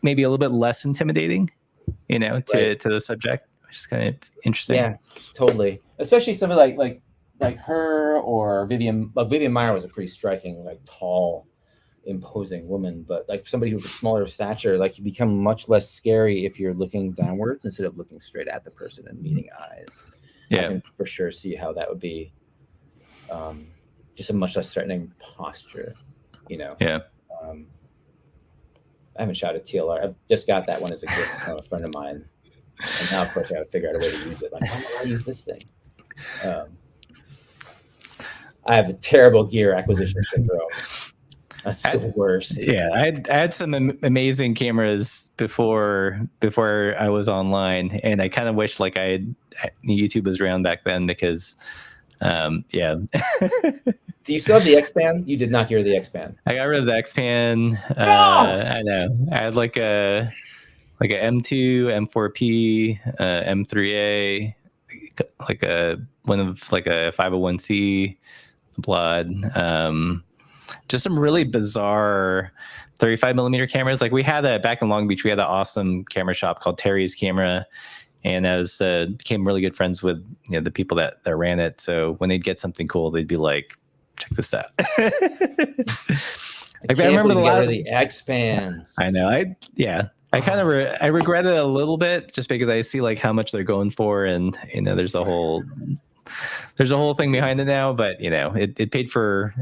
maybe a little bit less intimidating, you know, to the subject, which is kind of interesting. Yeah, totally. Especially somebody like her or Vivian. Vivian Maier was a pretty striking, like tall, imposing woman, but like somebody who's a smaller stature, like you become much less scary if you're looking downwards instead of looking straight at the person and meeting eyes. I can for sure see how that would be just a much less threatening posture, you know. I haven't shot a TLR. I just got that one as a gift from a friend of mine, and now of course I got to figure out a way to use it. Like, how do I use this thing? I have a terrible gear acquisition syndrome. That's the worst. Yeah, I had some amazing cameras before I was online, and I kind of wish like YouTube was around back then, because Do you still have the X-Pan? You did not get the X-Pan. I got rid of the X-Pan. No! I know. I had like a like a M2, M4P, M3A, like a 501c blood. Just some really bizarre 35 millimeter cameras. Like we had back in Long Beach, we had an awesome camera shop called Terry's Camera. And became really good friends with the people that ran it. So when they'd get something cool, they'd be like, "Check this out." I remember the X-Pan. I know. I kind of I regret it a little bit just because I see like how much they're going for, and there's a whole thing behind it now. But it paid for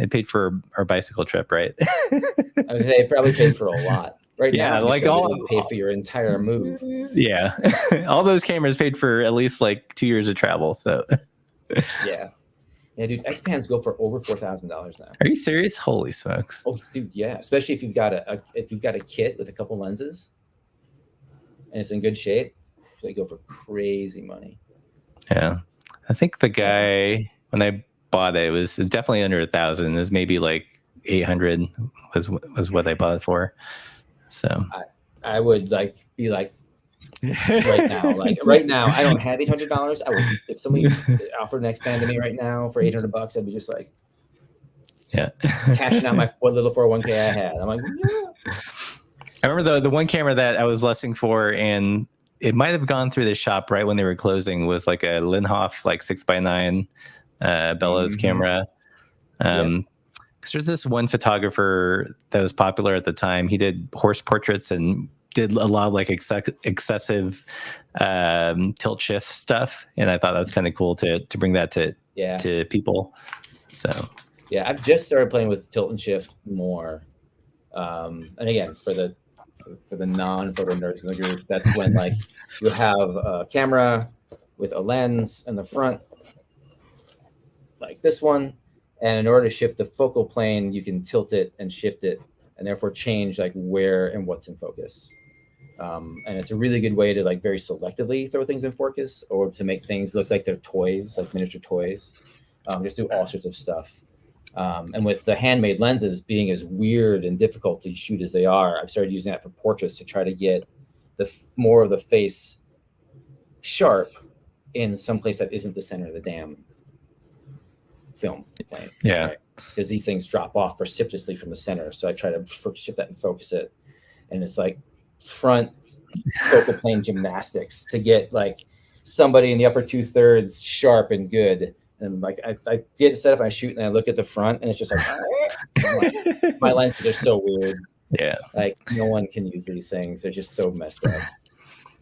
our bicycle trip, right? I would say it probably paid for a lot. Right now, like all paid for your entire move. Yeah, all those cameras paid for at least like 2 years of travel. So yeah, dude, X-Pans go for over $4,000 now. Are you serious? Holy smokes! Oh, dude, yeah. Especially if you've got a kit with a couple lenses, and it's in good shape, they go for crazy money. Yeah, I think the guy when I bought it was definitely under 1,000. It was maybe like 800 was what I bought it for. So I would be like right now I don't have $800. I would, if somebody offered an X-Pan to me right now for $800, I'd be just like, cashing out my little 401k I had. I'm like, yeah. I remember the one camera that I was lusting for, and it might have gone through the shop right when they were closing, was like a Linhof like 6x9 bellows camera. Because there's this one photographer that was popular at the time. He did horse portraits and did a lot of like excessive tilt shift stuff, and I thought that was kind of cool to bring that to people. So I've just started playing with tilt and shift more, and again for the non-photo nerds in the group, that's when like you have a camera with a lens in the front, like this one. And in order to shift the focal plane, you can tilt it and shift it, and therefore change like where and what's in focus. And it's a really good way to like very selectively throw things in focus, or to make things look like they're toys, like miniature toys. Just do all sorts of stuff. And with the handmade lenses being as weird and difficult to shoot as they are, I've started using that for portraits to try to get more of the face sharp in some place that isn't the center of the damn film plane. Yeah, right? Because these things drop off precipitously from the center, so I try to shift that and focus it, and it's like front focal plane gymnastics to get like somebody in the upper 2/3 sharp and good. And like I did a setup, I shoot, and I look at the front, and it's just like my lenses are so weird. Yeah, like no one can use these things; they're just so messed up.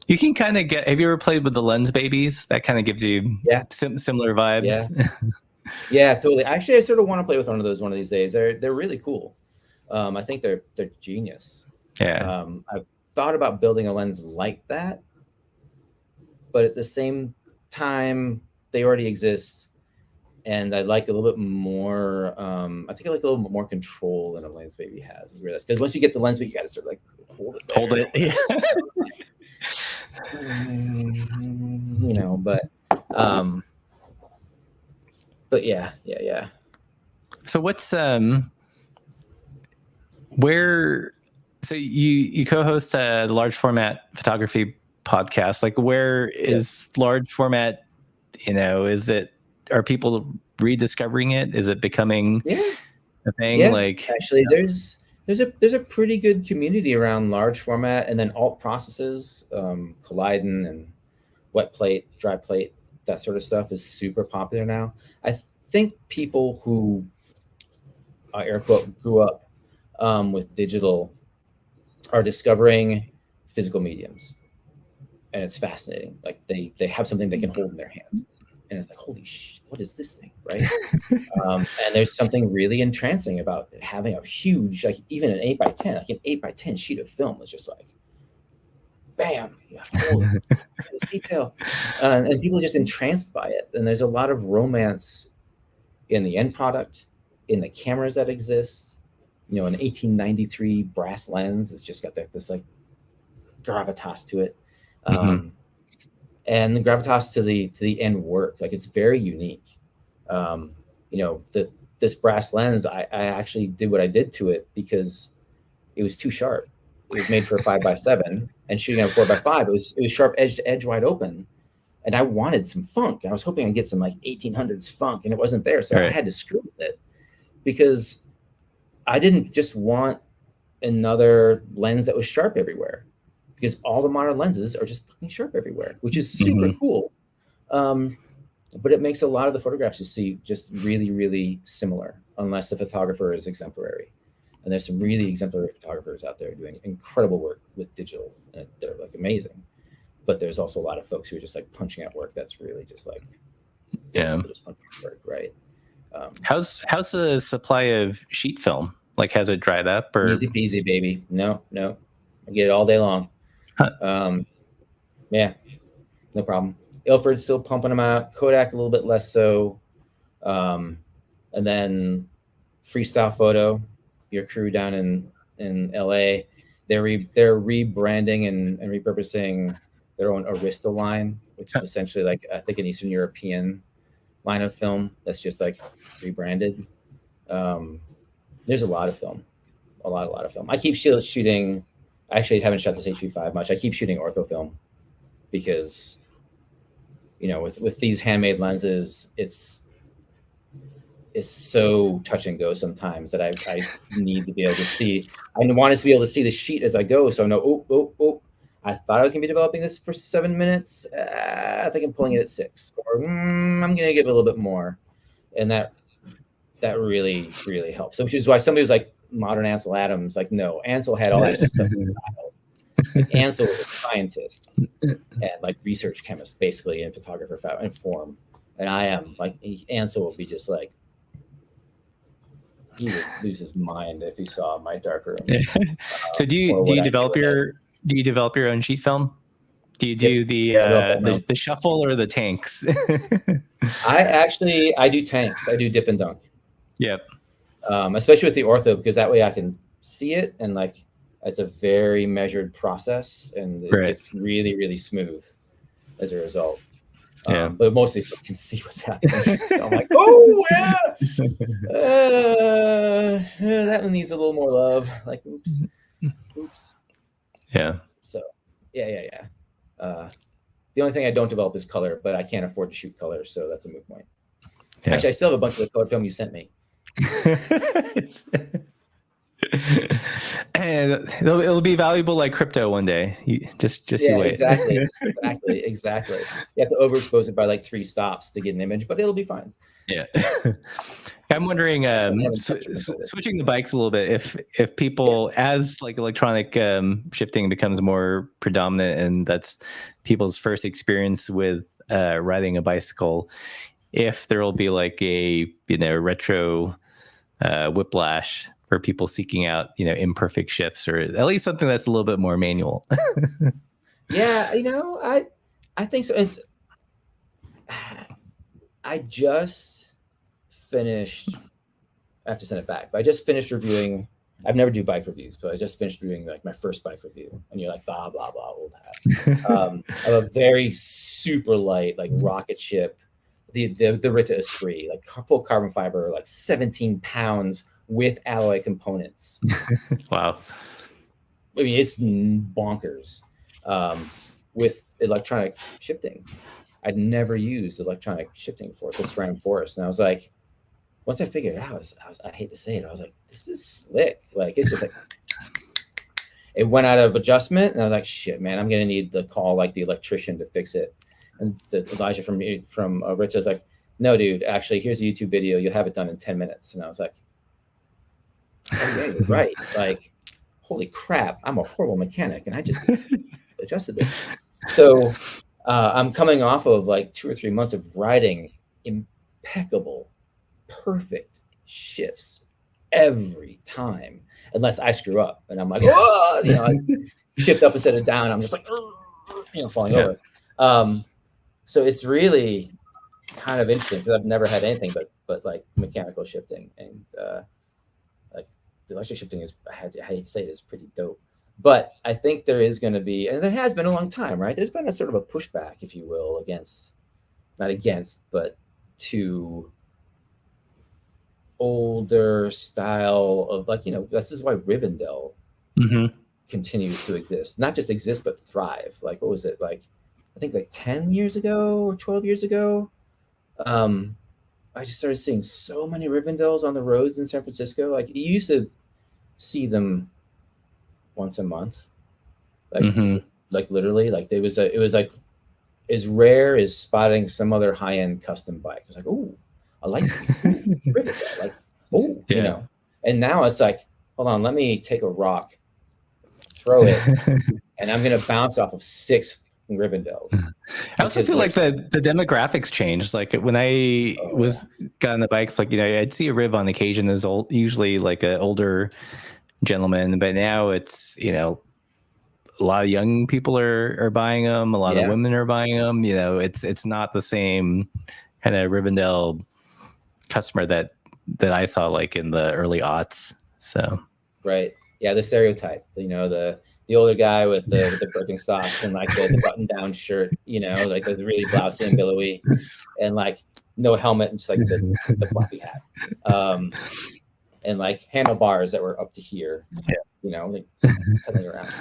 You can kind of get. Have you ever played with the lens babies? That kind of gives you similar vibes. Yeah. Yeah, totally. Actually, I sort of want to play with one of these days. They're really cool. I think they're genius. Yeah. I've thought about building a lens like that, but at the same time, they already exist, and I like a little bit more. I think I like a little bit more control than a lens baby has. Is where because once you get the lens baby, you got to sort of like hold it. Yeah. But yeah. So what's where? So you co-host the large format photography podcast. Like, where is large format? Is it? Are people rediscovering it? Is it becoming a thing? Yeah. Like, actually, there's a pretty good community around large format, and then alt processes, colliding and wet plate, dry plate. That sort of stuff is super popular now. I think people who, air quote, grew up with digital are discovering physical mediums, and it's fascinating. Like they have something they can hold in their hand, and it's like, holy shit, what is this thing, right? And there's something really entrancing about having a huge, like even an 8x10, like an 8x10 sheet of film is just like, bam, this detail, and people are just entranced by it. And there's a lot of romance in the end product, in the cameras that exist. An 1893 brass lens has just got this like gravitas to it, and the gravitas to the end work. Like, it's very unique. This brass lens, I actually did what I did to it because it was too sharp. it was made for a 5x7, and shooting at a 4x5, it was sharp edge to edge, wide open. And I wanted some funk. I was hoping I'd get some like 1800s funk, and it wasn't there. So I had to screw with it, because I didn't just want another lens that was sharp everywhere, because all the modern lenses are just fucking sharp everywhere, which is super cool. But it makes a lot of the photographs you see just really, really similar, unless the photographer is exemplary. And there's some really exemplary photographers out there doing incredible work with digital, and they're like amazing. But there's also a lot of folks who are just like punching out work that's really just like, just punching out work, right? How's the supply of sheet film? Like, has it dried up or? Easy peasy, baby. No, I get it all day long. Yeah, no problem. Ilford's still pumping them out. Kodak a little bit less so. And then Freestyle Photo, your crew down in LA, they're rebranding and repurposing their own Arista line, which is essentially like, I think, an Eastern European line of film that's just like rebranded. There's a lot of film, a lot of film. I keep shooting. Actually, I haven't shot this HP5 much. I keep shooting ortho film because, with these handmade lenses, it's so touch and go sometimes that I need to be able to see. I want us to be able to see the sheet as I go, so I know. Oh! I thought I was gonna be developing this for 7 minutes. I think I'm pulling it at 6, or I'm gonna give it a little bit more, and that really, really helps. So, which is why somebody was like, modern Ansel Adams, like, no, Ansel had all that stuff. Like, Ansel was a scientist and like research chemist, basically, and photographer in form. And I am like, Ansel will be just like, he would lose his mind if he saw my darkroom. So do you develop your own sheet film? Do you do the shuffle or the tanks? I do tanks. I do dip and dunk. Yep. Especially with the ortho, because that way I can see it, and like, it's a very measured process, and it gets really, really smooth as a result. But mostly so I can see what's happening. So I'm like, oh yeah, that one needs a little more love. Like, oops. Yeah. So yeah. The only thing I don't develop is color, but I can't afford to shoot color, so that's a moot point. Yeah. Actually, I still have a bunch of the color film you sent me. And it'll be valuable like crypto one day. You wait. Exactly. You have to overexpose it by like 3 stops to get an image, but it'll be fine. Yeah. I'm wondering, switching the bikes a little bit, if people, as like electronic shifting becomes more predominant, and that's people's first experience with riding a bicycle, if there will be like a retro whiplash for people seeking out imperfect shifts, or at least something that's a little bit more manual. Yeah, I think so. I just finished. I have to send it back, but I just finished reviewing. I've never do bike reviews, but I just finished reviewing like my first bike review, and you're like, blah blah blah, old hat. I have a very super light, like rocket ship, the Rita Esprit, like full carbon fiber, like 17 pounds with alloy components. Wow. I mean, it's bonkers. With electronic shifting, I'd never used electronic shifting before. It's SRAM Forest, and I was like, once I figured it out, I hate to say it, I was like, this is slick. Like, it's just like, it went out of adjustment, and I was like, shit, man, I'm gonna need to call like the electrician to fix it. And the Elijah from Rich was like, no, dude, actually, here's a YouTube video. You'll have it done in 10 minutes. And I was like, oh, yeah, you're right. Like, holy crap, I'm a horrible mechanic, and I just adjusted this. So I'm coming off of like 2 or 3 months of riding impeccable, perfect shifts every time, unless I screw up, and I'm like, oh, I shift up instead of down. I'm just like, falling over. So it's really kind of interesting, because I've never had anything but like mechanical shifting, and like the electric shifting is, I hate to say it, is pretty dope. But I think there is going to be, and there has been a long time, right? There's been a sort of a pushback, if you will, but to older style of, like, this is why Rivendell continues to exist, not just exist, but thrive. Like, what was it? Like, I think like 10 years ago or 12 years ago, I just started seeing so many Rivendell's on the roads in San Francisco. Like, you used to see them once a month, like literally, like it was like as rare as spotting some other high-end custom bike. It's like, oh, I like Rivendell, like, oh, you know. And now it's like, hold on, let me take a rock, throw it, and I'm gonna bounce off of 6 Rivendells. I also feel like the demographics changed. Like when I got on the bikes, like, you know, I'd see a Riv on occasion as usually like an older gentleman, but now it's, you know, a lot of young people are buying them. A lot of women are buying them. You know, it's not the same kind of Rivendell customer that I saw like in the early aughts. So right, yeah, the stereotype. You know, the older guy with the Birkenstocks and like the button-down shirt. You know, like those really blousy and billowy, and like no helmet and just like the floppy hat, and like handlebars that were up to here. You know, like coming around.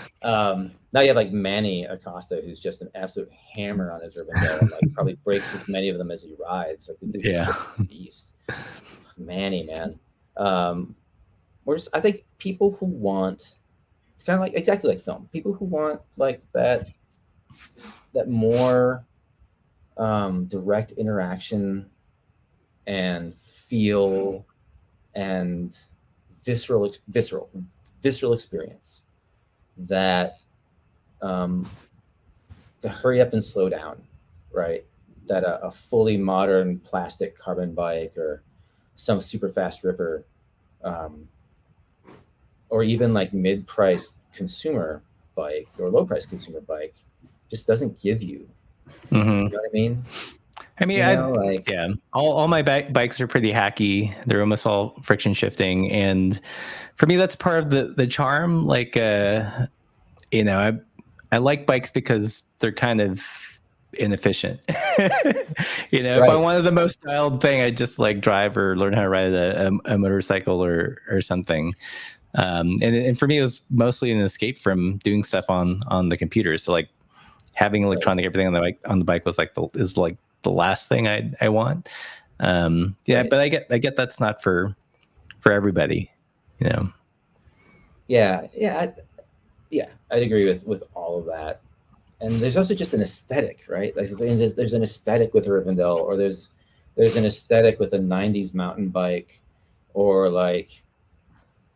Now you have like Manny Acosta, who's just an absolute hammer on his Rivendell, and like probably breaks as many of them as he rides. Like the dude is just a beast. Manny, man. I think people who want, it's kind of like exactly like film. People who want like that more direct interaction and feel and visceral experience, that to hurry up and slow down, right? That a fully modern plastic carbon bike or some super fast ripper, or even like mid-priced consumer bike or low-priced consumer bike just doesn't give you. You know what I mean? I mean, all my bikes are pretty hacky. They're almost all friction shifting, and for me, that's part of the charm. Like, you know, I like bikes because they're kind of inefficient. You know, if I wanted the most styled thing, I'd just like drive or learn how to ride a motorcycle or something. And for me, it was mostly an escape from doing stuff on the computer. So like having electronic everything on the bike was like the last thing I want. But I get that's not for everybody, you know. I'd agree with all of that. And there's also just an aesthetic, right? Like there's an aesthetic with Rivendell, or there's an aesthetic with a 90s mountain bike, or like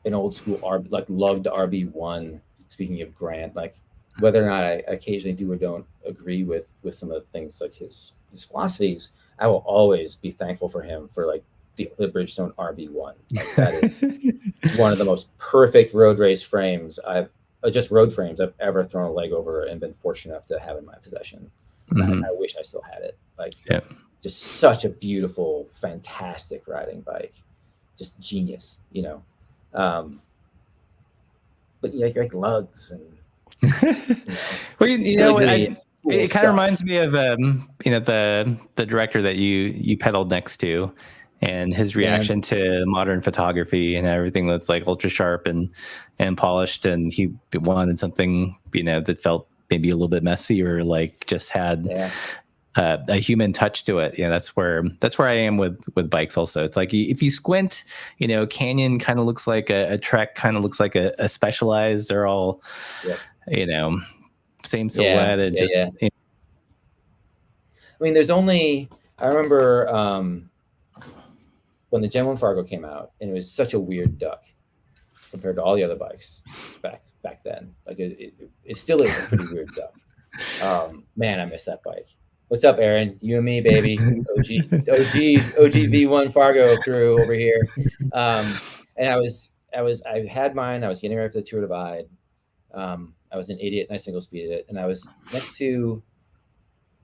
an old school like lugged RB1. Speaking of Grant, like whether or not I occasionally do or don't agree with some of the things like his philosophies, I will always be thankful for him for like the Bridgestone RB1. Like that is one of the most perfect road race frames I've ever thrown a leg over and been fortunate enough to have in my possession. I wish I still had it. Like, just such a beautiful, fantastic riding bike, just genius, you know. But yeah, like lugs and. Well, you know, it kind of reminds me of you know, the director that you pedaled next to, and his reaction to modern photography and everything that's like ultra sharp and polished, and he wanted something, you know, that felt maybe a little bit messy or like just had a human touch to it. You know, that's where I am with bikes also. It's like if you squint, you know, Canyon kind of looks like a Trek, kind of looks like a Specialized. They're all you know, same silhouette and just you know. I mean, I remember when the Gen 1 Fargo came out, and it was such a weird duck compared to all the other bikes back then. Like it still is a pretty weird duck. Man, I miss that bike. What's up, Aaron? You and me, baby. OG V1 Fargo crew over here. And I had mine. I was getting ready for the Tour Divide. I was an idiot and I single speeded it, and I was next to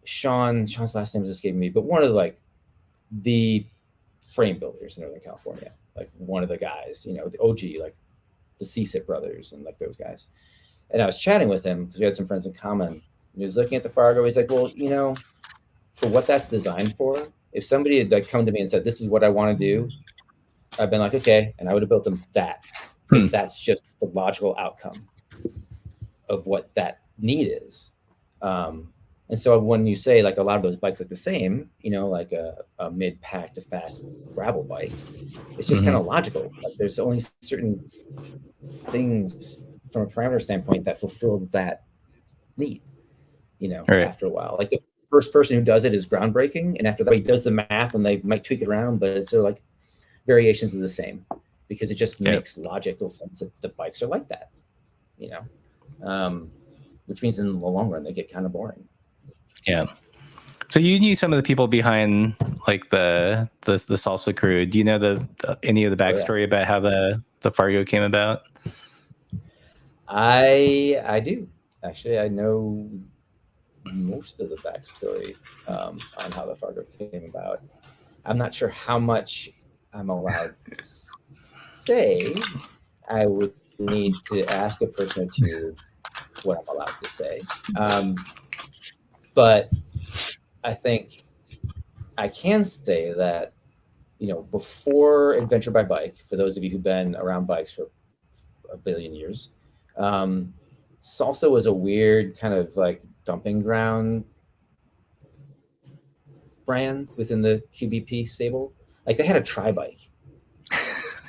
Sean's last name is escaping me, but one of the frame builders in Northern California, like one of the guys, you know, the OG, like the CSIP brothers and like those guys. And I was chatting with him because we had some friends in common. And he was looking at the Fargo. He's like, well, you know, for what that's designed for, if somebody had like come to me and said, this is what I want to do, I've been like, okay. And I would have built them that. That's just the logical outcome. what that need is. And so when you say like a lot of those bikes look the same, like a mid-pack to fast gravel bike, it's just kind of logical. Like there's only certain things from a parameter standpoint that fulfill that need, Right. after a while. Like the first person who does it is groundbreaking, and after that he does the math and they might tweak it around, but it's sort of like variations of the same, because it just makes logical sense that the bikes are like that, which means in the long run they get kind of boring. Yeah. So you knew some of the people behind like the salsa crew. Do you know any of the backstory about how the Fargo came about? I do. Actually, I know most of the backstory on how the Fargo came about. I'm not sure how much I'm allowed to say. I would need to ask a person or two what I'm allowed to say. But I think I can say that, before Adventure by Bike, for those of you who've been around bikes for a billion years, salsa was a weird kind of like dumping ground brand within the QBP stable. Like they had a tri bike.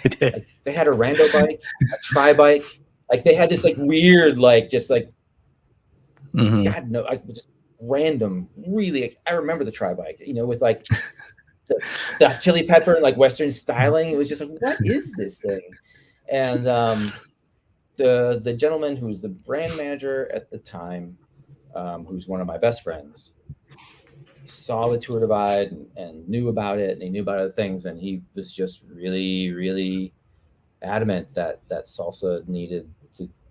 They did. Like, they had a rando bike, a tri bike. Like they had this like weird, like just like God no, just random. Really, like, I remember the tri bike. With like the chili pepper and like Western styling. It was just like, what is this thing? And the gentleman who was the brand manager at the time, who's one of my best friends, saw the Tour Divide and knew about it, and he knew about other things, and he was just really, really adamant that salsa needed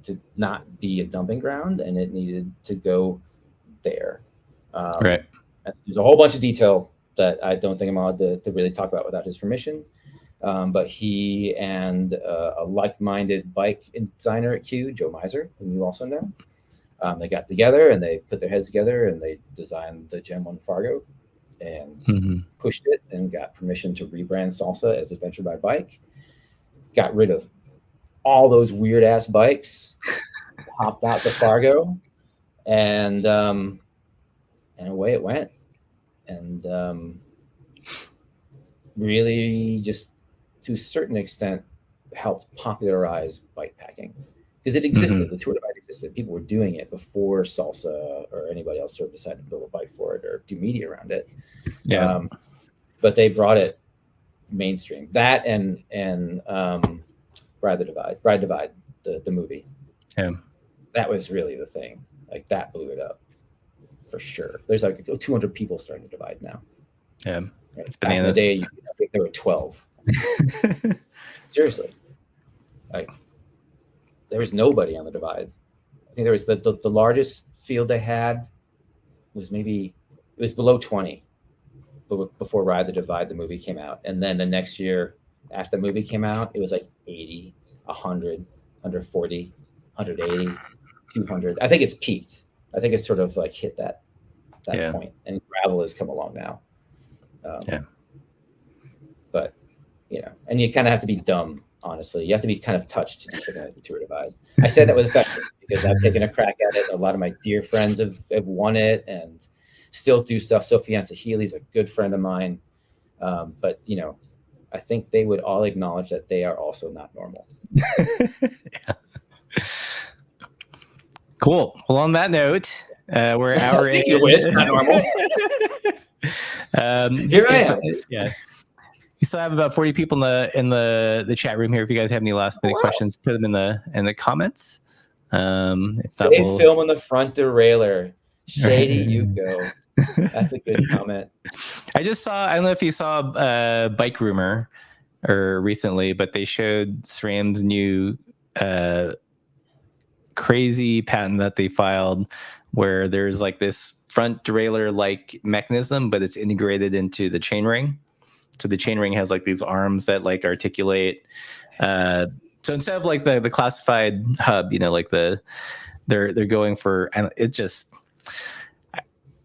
to not be a dumping ground, and it needed to go there. Right. There's a whole bunch of detail that I don't think I'm allowed to really talk about without his permission. But he and a like-minded bike designer at Q, Joe Miser, whom you also know, they got together and they put their heads together and they designed the Gen 1 Fargo and pushed it and got permission to rebrand salsa as Adventure by Bike. Got rid of all those weird-ass bikes, hopped out the Fargo, and away it went. And really just to a certain extent helped popularize bike packing, because it existed. The Tour Divide existed. People were doing it before salsa or anybody else sort of decided to build a bike for it or do media around it. But they brought it mainstream. That and Ride Divide, the movie. Yeah, that was really the thing. Like that blew it up for sure. There's like 200 people starting to divide now. Yeah, it's bananas. Back in the day, I think there were 12. Seriously, like there was nobody on the divide. I think there was the largest field they had was maybe it was below 20, but before Ride the Divide, the movie came out, and then the next year after the movie came out, it was like 80, 100, 140, 180, 200. I think it's peaked. I think it's sort of like hit that point, and gravel has come along now. But and you kind of have to be dumb, honestly. You have to be kind of touched to do something like the Tour Divide. I say that with affection because I've taken a crack at it. A lot of my dear friends have won it and still do stuff. Sofianza Healy's a good friend of mine, but I think they would all acknowledge that they are also not normal. Cool. Well, on that note, we're an hour in. It's not normal. Here I am. Yeah. We still have about 40 people in the chat room here. If you guys have any last minute questions, put them in the comments. Say film on the front derailleur. Shady you go. That's a good comment. I don't know if you saw Bike Rumor recently, but they showed SRAM's new crazy patent that they filed where there's like this front derailleur like mechanism, but it's integrated into the chainring. So the chainring has like these arms that like articulate. So instead of like the classified hub, like they're going for, and it just,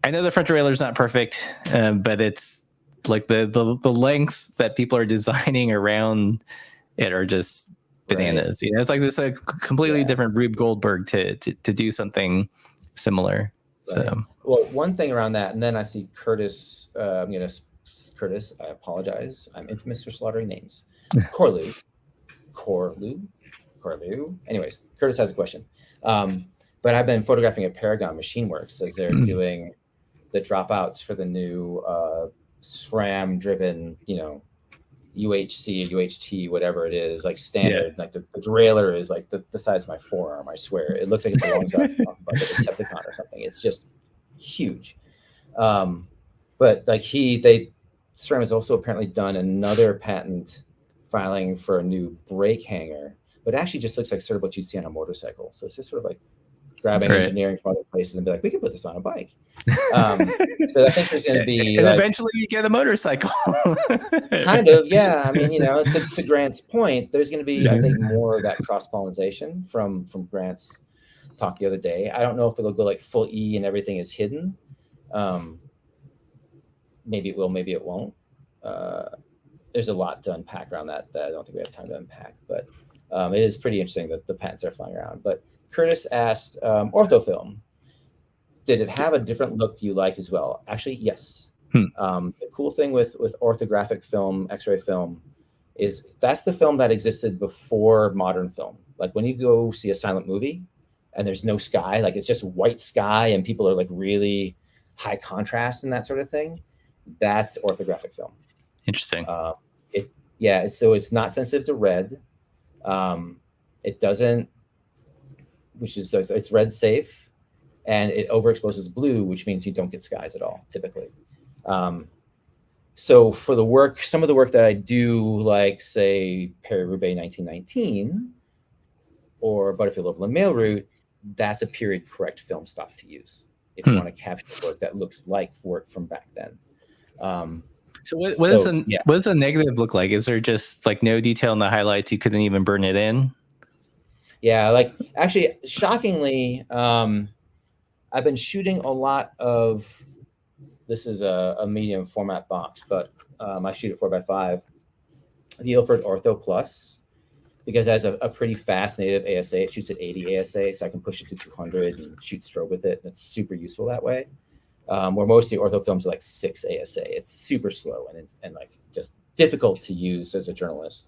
I know the front derailleur is not perfect, but it's like the lengths that people are designing around it are just bananas. Right. It's like this completely different Rube Goldberg to do something similar. Right. So, well, one thing around that, and then I see Curtis. Curtis, I apologize. I'm infamous for slaughtering names. Corlew. Anyways, Curtis has a question. But I've been photographing at Paragon Machine Works as they're doing the dropouts for the new SRAM driven, UHC, UHT, whatever it is, like standard. Like the derailleur is like the size of my forearm, I swear. It looks like it belongs off like a Decepticon or something. It's just huge. But like SRAM has also apparently done another patent filing for a new brake hanger, but it actually just looks like sort of what you see on a motorcycle. So it's just sort of like grabbing engineering from other places and be like, we can put this on a bike. So I think there's going to be, and eventually you get a motorcycle. Kind of, yeah. I mean, to Grant's point, there's going to be, I think, more of that cross pollination from Grant's talk the other day. I don't know if it'll go like full E and everything is hidden. Maybe it will, maybe it won't. There's a lot to unpack around that I don't think we have time to unpack, but it is pretty interesting that the patents are flying around. But Curtis asked, orthofilm, did it have a different look you like as well? Actually, yes. The cool thing with orthographic film, X-ray film, is that's the film that existed before modern film. Like when you go see a silent movie and there's no sky, like it's just white sky and people are like really high contrast and that sort of thing, that's orthographic film. Interesting. So it's not sensitive to red. It doesn't, it's red safe, and it overexposes blue, which means you don't get skies at all, typically. So for the work, some of the work that I do, like say Paris-Roubaix 1919 or Butterfield over the Mail Route, that's a period correct film stock to use if you want to capture work that looks like work from back then. So what does a negative look like? Is there just like no detail in the highlights? You couldn't even burn it in? Yeah, like actually, shockingly, I've been shooting a lot of, this is a medium format box, but I shoot it 4x5, the Ilford Ortho Plus, because it has a pretty fast native ASA. It shoots at 80 ASA, so I can push it to 200 and shoot strobe with it. And it's super useful that way. Where most of the ortho films are like 6 ASA. It's super slow and like just difficult to use as a journalist.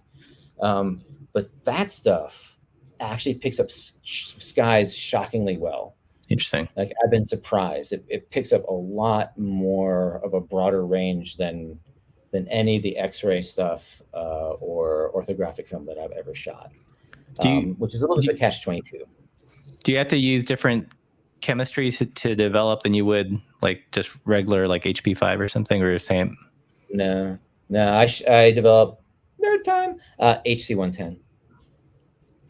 But that stuff actually picks up skies shockingly well. Interesting. Like I've been surprised. It picks up a lot more of a broader range than any of the X-ray stuff or orthographic film that I've ever shot, which is a little bit of a catch-22. Do you have to use different chemistries to develop than you would like just regular like HP5 or something, or the same? No. I developed nerd time HC110.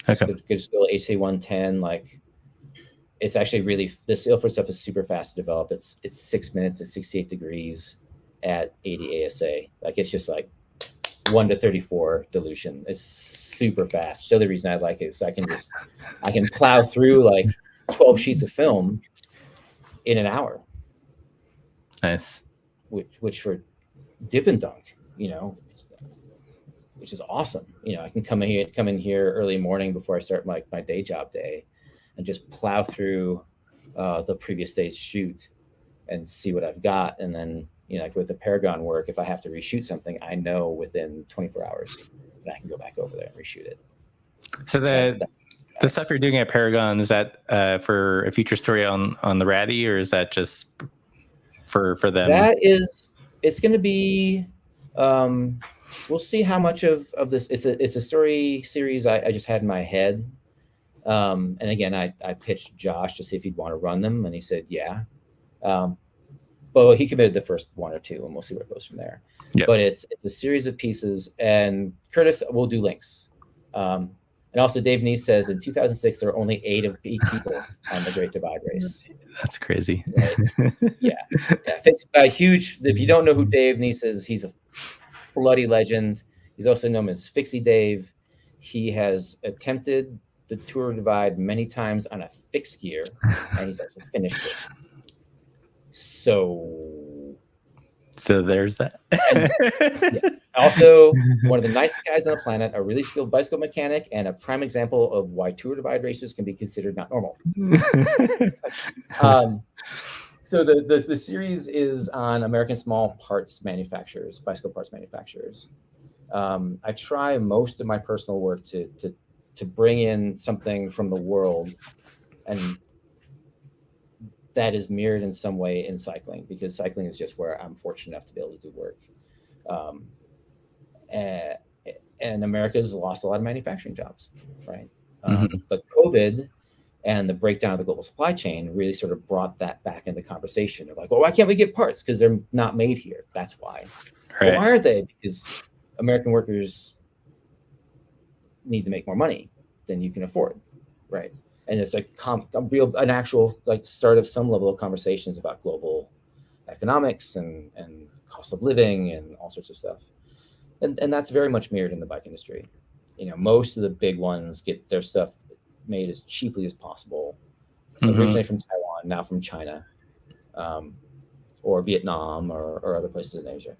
Okay. Good still HC110. Like it's actually really, this Ilford stuff is super fast to develop. It's 6 minutes at 68 degrees at 80 ASA. Like it's just like 1:34 dilution. It's super fast. So the reason I like it is I can plow through like 12 sheets of film in an hour. Nice. Which for dip and dunk, which is awesome. I can come in here early morning before I start my day job day and just plow through the previous day's shoot and see what I've got. And then, like with the Paragon work, if I have to reshoot something, I know within 24 hours that I can go back over there and reshoot it. So the stuff you're doing at Paragon, is that for a future story on the Ratty, or is that just for them? It's going to be, we'll see how much of this, it's a story series I just had in my head. And again, I pitched Josh to see if he'd want to run them, and he said, yeah. But he committed the first one or two, and we'll see where it goes from there. Yep. But it's a series of pieces, and Curtis will do links. And also Dave Neese says in 2006, there were only 8 people on the Great Divide Race. That's crazy. Right? Yeah. It's a huge, if you don't know who Dave Neese is, he's a bloody legend. He's also known as Fixie Dave. He has attempted the Tour of Divide many times on a fixed gear, and he's also finished it. So So there's that. And yes, also one of the nicest guys on the planet, a really skilled bicycle mechanic, and a prime example of why tour divide races can be considered not normal. So the series is on American small parts manufacturers, bicycle parts manufacturers. I try most of my personal work to bring in something from the world, and that is mirrored in some way in cycling, because cycling is just where I'm fortunate enough to be able to do work. And America's lost a lot of manufacturing jobs, right? But COVID and the breakdown of the global supply chain really sort of brought that back into conversation of like, well, why can't we get parts? Because they're not made here. That's why. Right. Well, why aren't they? Because American workers need to make more money than you can afford, right? And it's like an actual like start of some level of conversations about global economics and cost of living and all sorts of stuff. And that's very much mirrored in the bike industry. You know, most of the big ones get their stuff made as cheaply as possible, originally from Taiwan, now from China, or Vietnam, or other places in Asia.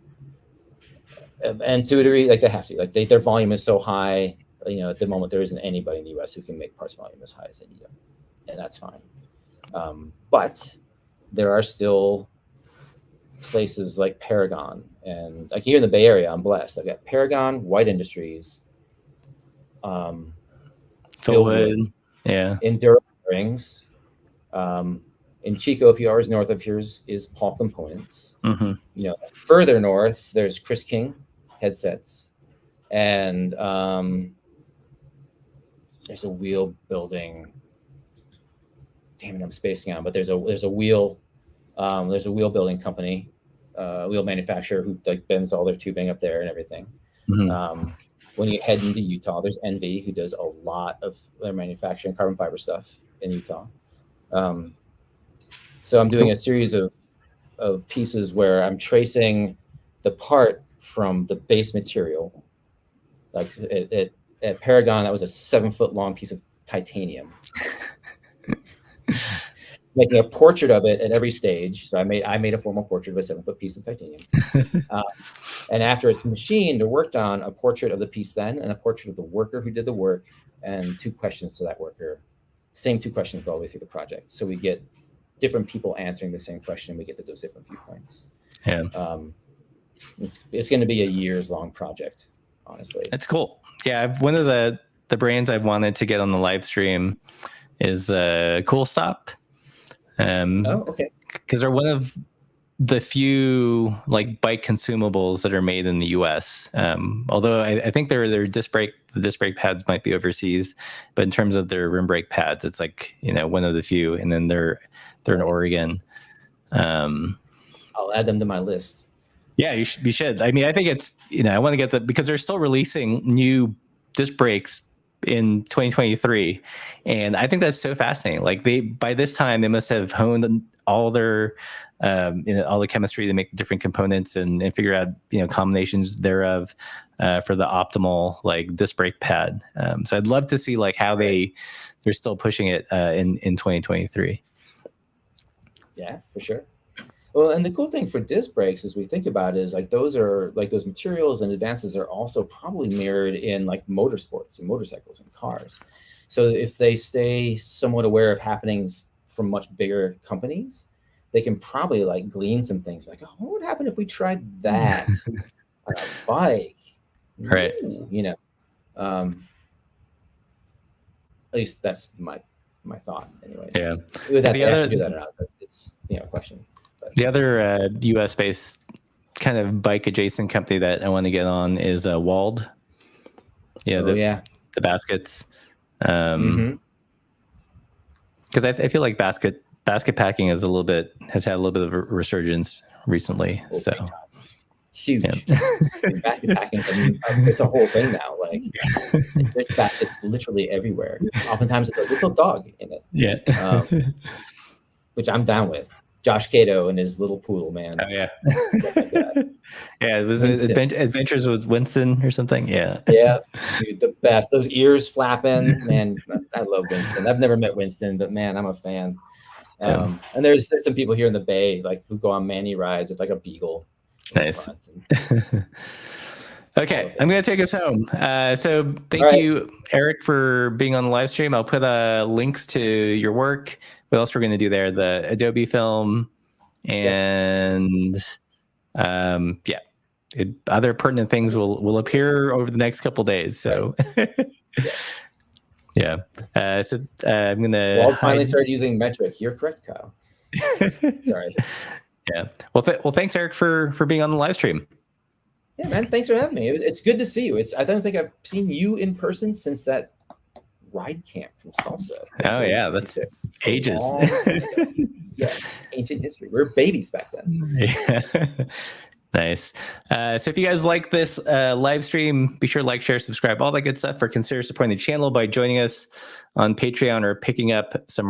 And to a degree, like they have to, like their volume is so high. You know, at the moment there isn't anybody in the U.S. who can make parts volume as high as they need them, and that's fine. But there are still places like Paragon, and like here in the Bay Area, I'm blessed. I've got Paragon, White Industries, Philwood, yeah, Enduro Rings. In Chico, a few hours north of here is Paul Components. You know, further north, there's Chris King headsets, and there's a wheel building. Damn it, I'm spacing out. But there's a wheel building company, wheel manufacturer who like bends all their tubing up there and everything. When you head into Utah, there's Envy, who does a lot of their manufacturing carbon fiber stuff in Utah. So I'm doing a series of pieces where I'm tracing the part from the base material. Like at Paragon, that was a 7-foot long piece of titanium. Making a portrait of it at every stage. So I made a formal portrait of a 7-foot piece of titanium. And after it's machined or worked on, a portrait of the piece then, and a portrait of the worker who did the work, and 2 questions to that worker. Same 2 questions all the way through the project. So we get different people answering the same question. We get to those different viewpoints. Yeah. It's going to be a years-long project, honestly. That's cool. Yeah, one of the brands I've wanted to get on the live stream is Cool Stop. Okay. Because they're one of the few like bike consumables that are made in the U.S. Although I think the disc brake pads might be overseas, but in terms of their rim brake pads, it's like, you know, one of the few, and then they're in Oregon. I'll add them to my list. Yeah, you should. I mean, I think it's, you know, I want to get because they're still releasing new disc brakes in 2023, and I think that's so fascinating. Like by this time they must have honed all their all the chemistry to make different components and figure out, you know, combinations thereof for the optimal like disc brake pad. So I'd love to see like how they're still pushing it in 2023. Yeah, for sure. Well, and the cool thing for disc brakes, as we think about it, is like those materials and advances are also probably mirrored in like motorsports and motorcycles and cars. So if they stay somewhat aware of happenings from much bigger companies, they can probably like glean some things like, oh, what would happen if we tried that on a bike? Right. Ooh, you know, at least that's my thought anyways. Yeah. Whether they actually do that or not, that's a question. The other U.S.-based kind of bike adjacent company that I want to get on is Wald. Yeah, the baskets. Because I feel like basket packing has had a little bit of a resurgence recently. So huge. Yeah. Basket packing, I mean, it's a whole thing now. Like there's baskets literally everywhere. Oftentimes it's a little dog in it. Yeah. Which I'm down with. Josh Cato and his little poodle, man. Oh yeah. Yeah, it was Adventures with Winston or something. Yeah. Yeah, dude, the best. Those ears flapping, man. I love Winston. I've never met Winston, but man, I'm a fan. And there's some people here in the Bay like who go on mani rides with like a beagle. Nice. front and Okay, I'm going to take us home. So thank right. you, Eric, for being on the live stream. I'll put links to your work. What else we're going to do there? The Adobe film and other pertinent things will appear over the next couple days. So yeah. So I'm going to. Well, I finally started using metric. You're correct, Kyle. Sorry. Yeah. Well, thanks, Eric, for being on the live stream. Yeah, man. Thanks for having me. It's good to see you. I don't think I've seen you in person since that ride camp from Salsa. Oh yeah, that's ages. Yeah, ancient history. We were babies back then. Yeah. Nice. So if you guys like this live stream, be sure to like, share, subscribe, all that good stuff. Or consider supporting the channel by joining us on Patreon or picking up some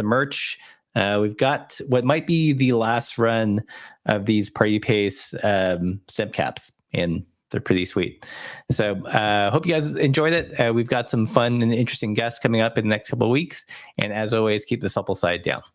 merch. We've got what might be the last run of these Party Pace sip caps, and they're pretty sweet. So hope you guys enjoyed it. We've got some fun and interesting guests coming up in the next couple of weeks. And as always, keep the supple side down.